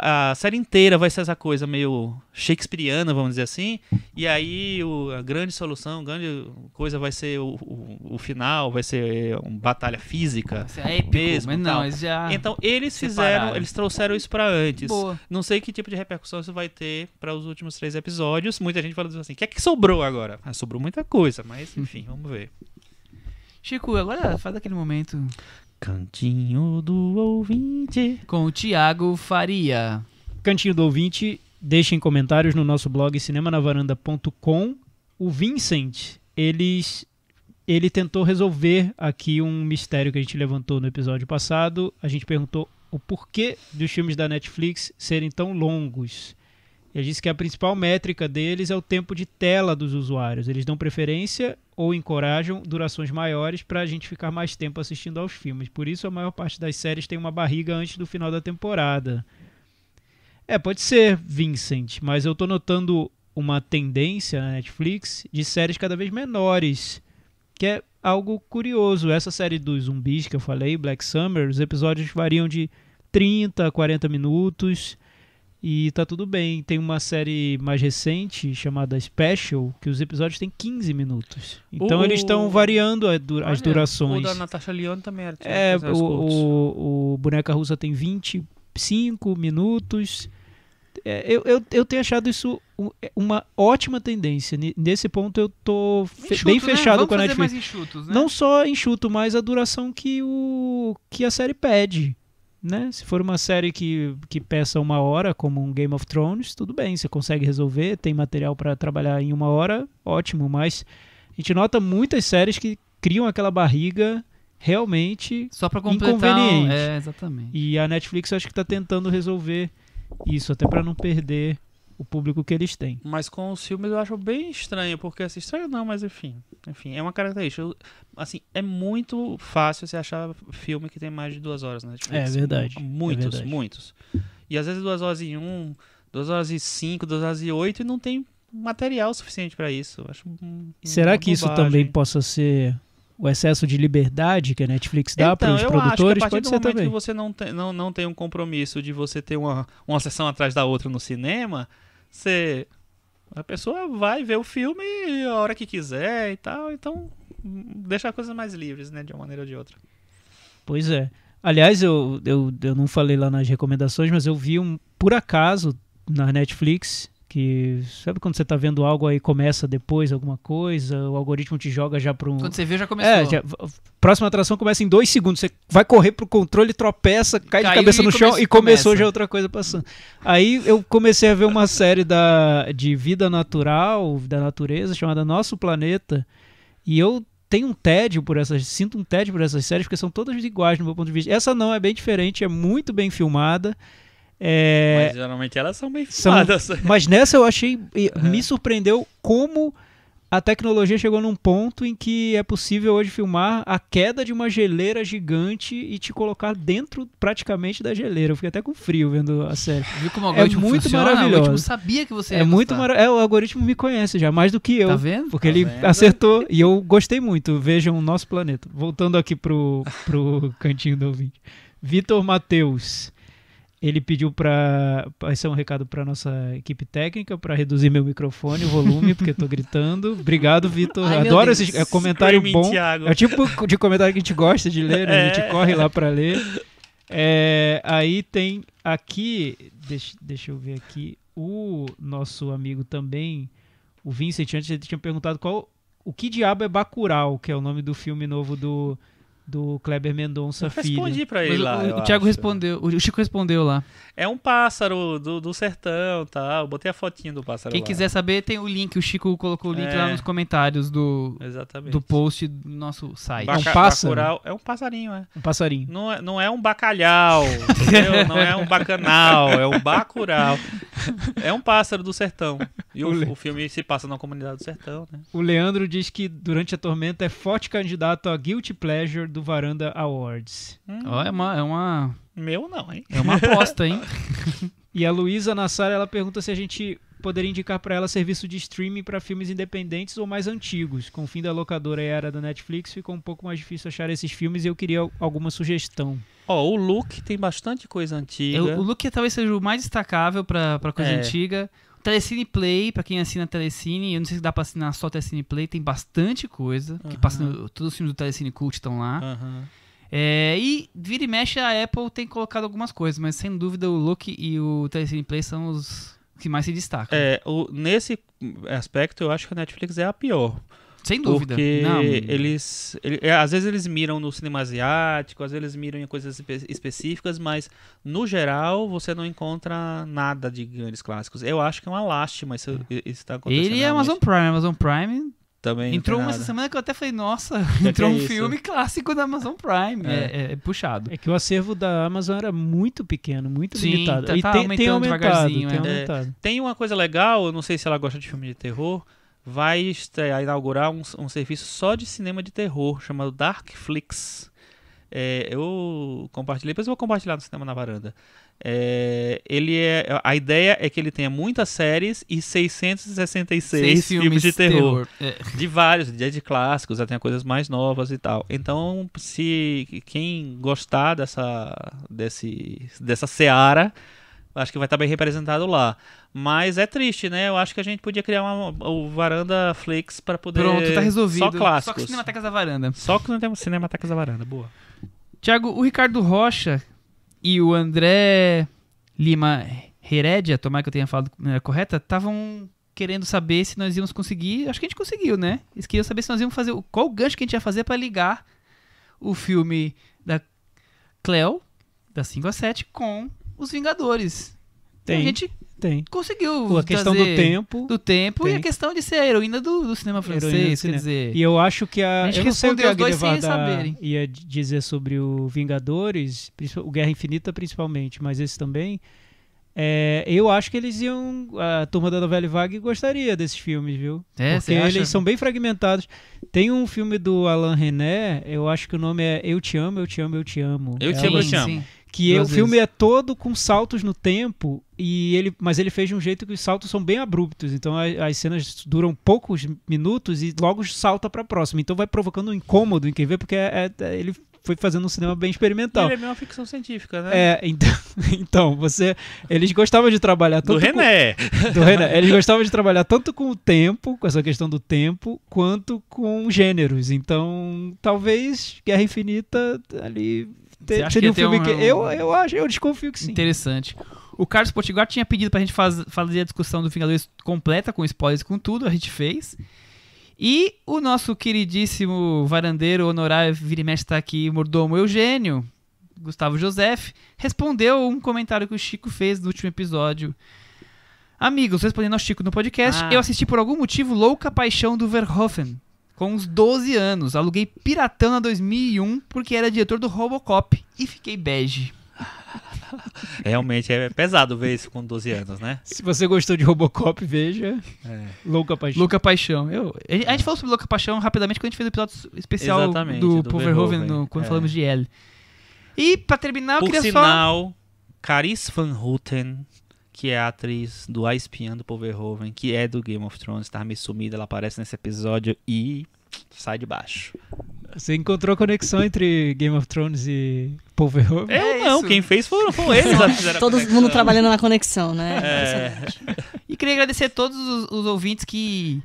a série inteira vai ser essa coisa meio shakespeariana, vamos dizer assim, e aí a grande solução, a grande coisa vai ser o final, vai ser uma batalha física. Isso é épico, mesmo, mas não, tal. eles já Então eles separaram. eles trouxeram isso pra antes. Boa. Não sei que tipo de repercussão isso vai ter para os últimos 3 episódios. Muita gente falando assim, o que é que sobrou agora? Sobrou muita coisa, mas enfim, vamos ver. Chico, agora faz aquele momento Cantinho do ouvinte. com o Thiago Faria. Cantinho do ouvinte, deixem comentários no nosso blog cinemanavaranda.com. O Vincent, ele tentou resolver aqui um mistério que a gente levantou no episódio passado. A gente perguntou o porquê dos filmes da Netflix serem tão longos. Ele disse que a principal métrica deles é o tempo de tela dos usuários. Eles dão preferência ou encorajam durações maiores para a gente ficar mais tempo assistindo aos filmes. Por isso a maior parte das séries tem uma barriga antes do final da temporada. Pode ser, Vincent, mas eu estou notando uma tendência na Netflix de séries cada vez menores, que é algo curioso. Essa série dos zumbis que eu falei, Black Summer, os episódios variam de 30 a 40 minutos e tá tudo bem. Tem uma série mais recente chamada Special, que os episódios têm 15 minutos. Então eles estão variando as durações. O da Natasha Lyonne também era. O Boneca Russa tem 25 minutos. Eu tenho achado isso uma ótima tendência. Nesse ponto eu tô bem fechado com a Netflix. Mais enxutos, né? Não só enxuto, mas a duração que a série pede, né? Se for uma série que peça 1 hora, como um Game of Thrones, tudo bem, você consegue resolver, tem material para trabalhar em 1 hora, ótimo, mas a gente nota muitas séries que criam aquela barriga realmente só para completar, inconveniente. Exatamente. E a Netflix eu acho que está tentando resolver isso, até para não perder o público que eles têm. Mas com os filmes eu acho bem estranho, porque assim, estranho não, mas enfim, é uma característica. Assim, é muito fácil você achar filme que tem mais de 2 horas na Netflix. Verdade. Muitos. E às vezes 2 horas e 1, 2 horas e 5, 2 horas e 8 e não tem material suficiente para isso. Eu acho Será que isso também possa ser o excesso de liberdade que a Netflix dá para os produtores? Pode ser também. Que você não tem um compromisso de você ter uma sessão atrás da outra no cinema, a pessoa vai ver o filme a hora que quiser e tal, então deixa as coisas mais livres, né, de uma maneira ou de outra. Pois é. Aliás, eu não falei lá nas recomendações, mas eu vi por acaso na Netflix, que sabe quando você tá vendo algo aí começa depois alguma coisa, o algoritmo te joga já para um... Quando você vê já começou. Próxima atração começa em 2 segundos, você vai correr pro controle, tropeça, cai de cabeça no chão e começou já outra coisa passando. Aí eu comecei a ver uma série de vida natural, da natureza, chamada Nosso Planeta, e eu sinto um tédio por essas séries, porque são todas iguais no meu ponto de vista. Essa não, é bem diferente, é muito bem filmada. Mas geralmente elas são bem filmadas. Mas nessa eu achei, me surpreendeu como a tecnologia chegou num ponto em que é possível hoje filmar a queda de uma geleira gigante e te colocar dentro praticamente da geleira. Eu fiquei até com frio vendo a série. Viu como o algoritmo muito funciona? maravilhoso. O algoritmo sabia que você ia gostar. O algoritmo me conhece já, mais do que eu. Tá vendo? Porque ele acertou e eu gostei muito. Vejam o Nosso Planeta. Voltando aqui pro cantinho do ouvinte. Vitor Matheus. Ele pediu esse é um recado para nossa equipe técnica, para reduzir meu microfone, o volume, porque eu tô gritando. Obrigado, Vitor. Adoro esse comentário bom. Thiago. É o tipo de comentário que a gente gosta de ler, né? A gente corre lá para ler. Aí tem aqui, deixa eu ver aqui, o nosso amigo também, o Vincent, antes ele tinha perguntado o que diabo é Bacurau, que é o nome do filme novo do Kleber Mendonça Filho. Respondi pra ele lá. O Thiago respondeu, o Chico respondeu lá. É um pássaro do sertão, tá? Eu botei a fotinha do pássaro Quem lá. quiser saber, tem o link. O Chico colocou o link lá nos comentários do post do nosso site. É um pássaro? Bacurau é um passarinho, Um passarinho. Não é um bacalhau, entendeu? Não é um bacanal, é um bacurau. É um pássaro do sertão. E o filme se passa na comunidade do sertão, né? O Leandro diz que Durante a Tormenta é forte candidato a Guilty Pleasure do Varanda Awards. Ó, é uma Meu não, hein? é uma aposta, hein? E a Luísa Nassar, ela pergunta se a gente poderia indicar para ela serviço de streaming para filmes independentes ou mais antigos. Com o fim da locadora e a era da Netflix, ficou um pouco mais difícil achar esses filmes e eu queria alguma sugestão. Ó, o Look tem bastante coisa antiga. O Look talvez seja o mais destacável pra coisa antiga. O Telecine Play, pra quem assina Telecine, eu não sei se dá pra assinar só Telecine Play, tem bastante coisa. Que passa todos os filmes do Telecine Cult estão lá. E vira e mexe, a Apple tem colocado algumas coisas, mas sem dúvida o Look e o Telecine Play são os que mais se destacam. Nesse aspecto, eu acho que a Netflix é a pior. Sem dúvida. Porque Não. às vezes eles miram no cinema asiático, às vezes eles miram em coisas específicas, mas no geral você não encontra nada de grandes clássicos. Eu acho que é uma lástima isso está acontecendo. Ele é realmente. Amazon Prime. Também Entrou não tem essa nada. semana que eu até falei, nossa, Que entrou é um isso? filme clássico da Amazon Prime. É puxado. É que o acervo da Amazon era muito pequeno, muito Sim, limitado. tá e tem aumentando aumentado, devagarzinho, tem é. aumentado. Tem uma coisa legal, eu não sei se ela gosta de filme de terror, vai inaugurar um serviço só de cinema de terror, chamado Darkflix. Eu compartilhei, depois eu vou compartilhar no Cinema na Varanda. A ideia é que ele tenha muitas séries e 666 filmes de terror. De vários, de clássicos, até coisas mais novas e tal. Então, se quem gostar dessa seara, acho que vai estar bem representado lá. Mas é triste, né? Eu acho que a gente podia criar o Varanda Flix para poder... Pronto, tá resolvido. Só clássicos. Só com Cinematecas da Varanda. Só que não temos Cinematecas da Varanda, boa. Tiago, o Ricardo Rocha e o André Lima Heredia, tomara que eu tenha falado de maneira correta, estavam querendo saber se nós íamos conseguir. Acho que a gente conseguiu, né? Eles queriam saber se nós íamos fazer. Qual o gancho que a gente ia fazer para ligar o filme da Cleo, da 5 a 7, com Os Vingadores. A gente conseguiu A questão do tempo. E a questão de ser a heroína do cinema francês, quer dizer... E eu acho que a gente eu não sei o que a respondeu os dois sem Guilherme saberem. ia dizer sobre o Vingadores, o Guerra Infinita principalmente, mas esse também. Eu acho que eles iam... A turma da Novela Vague gostaria desses filmes, viu? Porque eles são bem fragmentados. Tem um filme do Alain René, eu acho que o nome é Eu Te Amo, Eu Te Amo, Eu Te Amo. Eu Te Amo, Eu Te Amo. Sim. Que o filme é todo com saltos no tempo, mas ele fez de um jeito que os saltos são bem abruptos. Então as cenas duram poucos minutos e logo salta pra próxima. Então vai provocando um incômodo em quem vê, porque ele foi fazendo um cinema bem experimental. Ele é meio uma ficção científica, né? Então eles gostavam de trabalhar tanto do René. Eles gostavam de trabalhar tanto com o tempo, com essa questão do tempo, quanto com gêneros. Então talvez Guerra Infinita ali seria um filme que eu desconfio que sim. Interessante. O Carlos Potiguar tinha pedido pra gente fazer a discussão do Vingadores completa, com spoilers, com tudo, a gente fez. E o nosso queridíssimo varandeiro honorário vira e mexe tá aqui, mordomo Eugênio, Gustavo Joseph, respondeu um comentário que o Chico fez no último episódio. Amigos, respondendo ao Chico no podcast, eu assisti por algum motivo Louca Paixão do Verhoeven. Com uns 12 anos, aluguei piratão na 2001 porque era diretor do Robocop e fiquei bege. Realmente é pesado ver isso com 12 anos, né? Se você gostou de Robocop, veja Louca Paixão. Louca Paixão. A gente falou sobre Louca Paixão rapidamente quando a gente fez o episódio especial do Paul Verhoeven, quando falamos de L. E pra terminar, eu queria só... Por sinal, Carice Van Houten, que é a atriz do A Espiã do Paul Verhoeven, que é do Game of Thrones, tá meio sumida, ela aparece nesse episódio e sai de baixo. Você encontrou a conexão entre Game of Thrones e Paul Verhoeven? Não, quem fez foram eles. Todo mundo trabalhando na conexão, né? E queria agradecer a todos os ouvintes que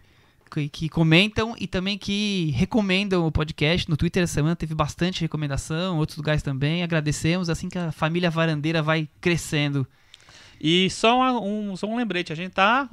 comentam e também que recomendam o podcast. No Twitter essa semana teve bastante recomendação, outros lugares também. Agradecemos, assim que a família varandeira vai crescendo. E só um lembrete, a gente tá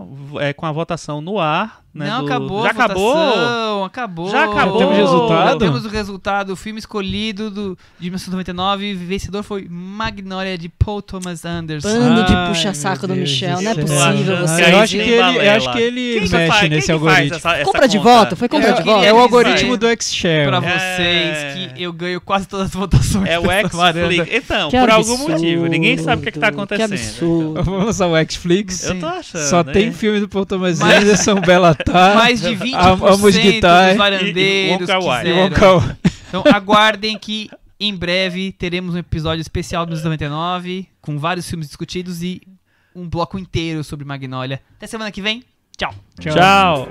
com a votação no ar né? Não, acabou Já a votação, acabou? acabou. Já acabou? Temos resultado? Temos o resultado. O filme escolhido de 1999, vencedor foi Magnolia, de Paul Thomas Anderson. Bando de Ai, puxa-saco meu do Deus Michel, do não é céu. possível Achando você. que Eu aí acho tem que ele, balela. eu acho que ele Quem que mexe faz? nesse Quem que faz algoritmo. essa Compra de conta? voto? Foi compra Eu de queria voto? É o dizer algoritmo do Xshare. Pra É. vocês que eu ganho quase todas as votações. É o dessa varanda. Xflix. Então, Que por algum absurdo, motivo. Ninguém sabe o que tá Que acontecendo. absurdo. Vamos lançar o Xflix. Eu tô achando. Só né? tem filme do Paul Thomas Mas- Anderson, Bellatar. Mais de 20% Amos Guitar dos e varandeiros Wonka Wai. e quiseram. Wonka. Então aguardem que em breve teremos um episódio especial dos 99 com vários filmes discutidos e um bloco inteiro sobre Magnolia. Até semana que vem. Tchau. Tchau.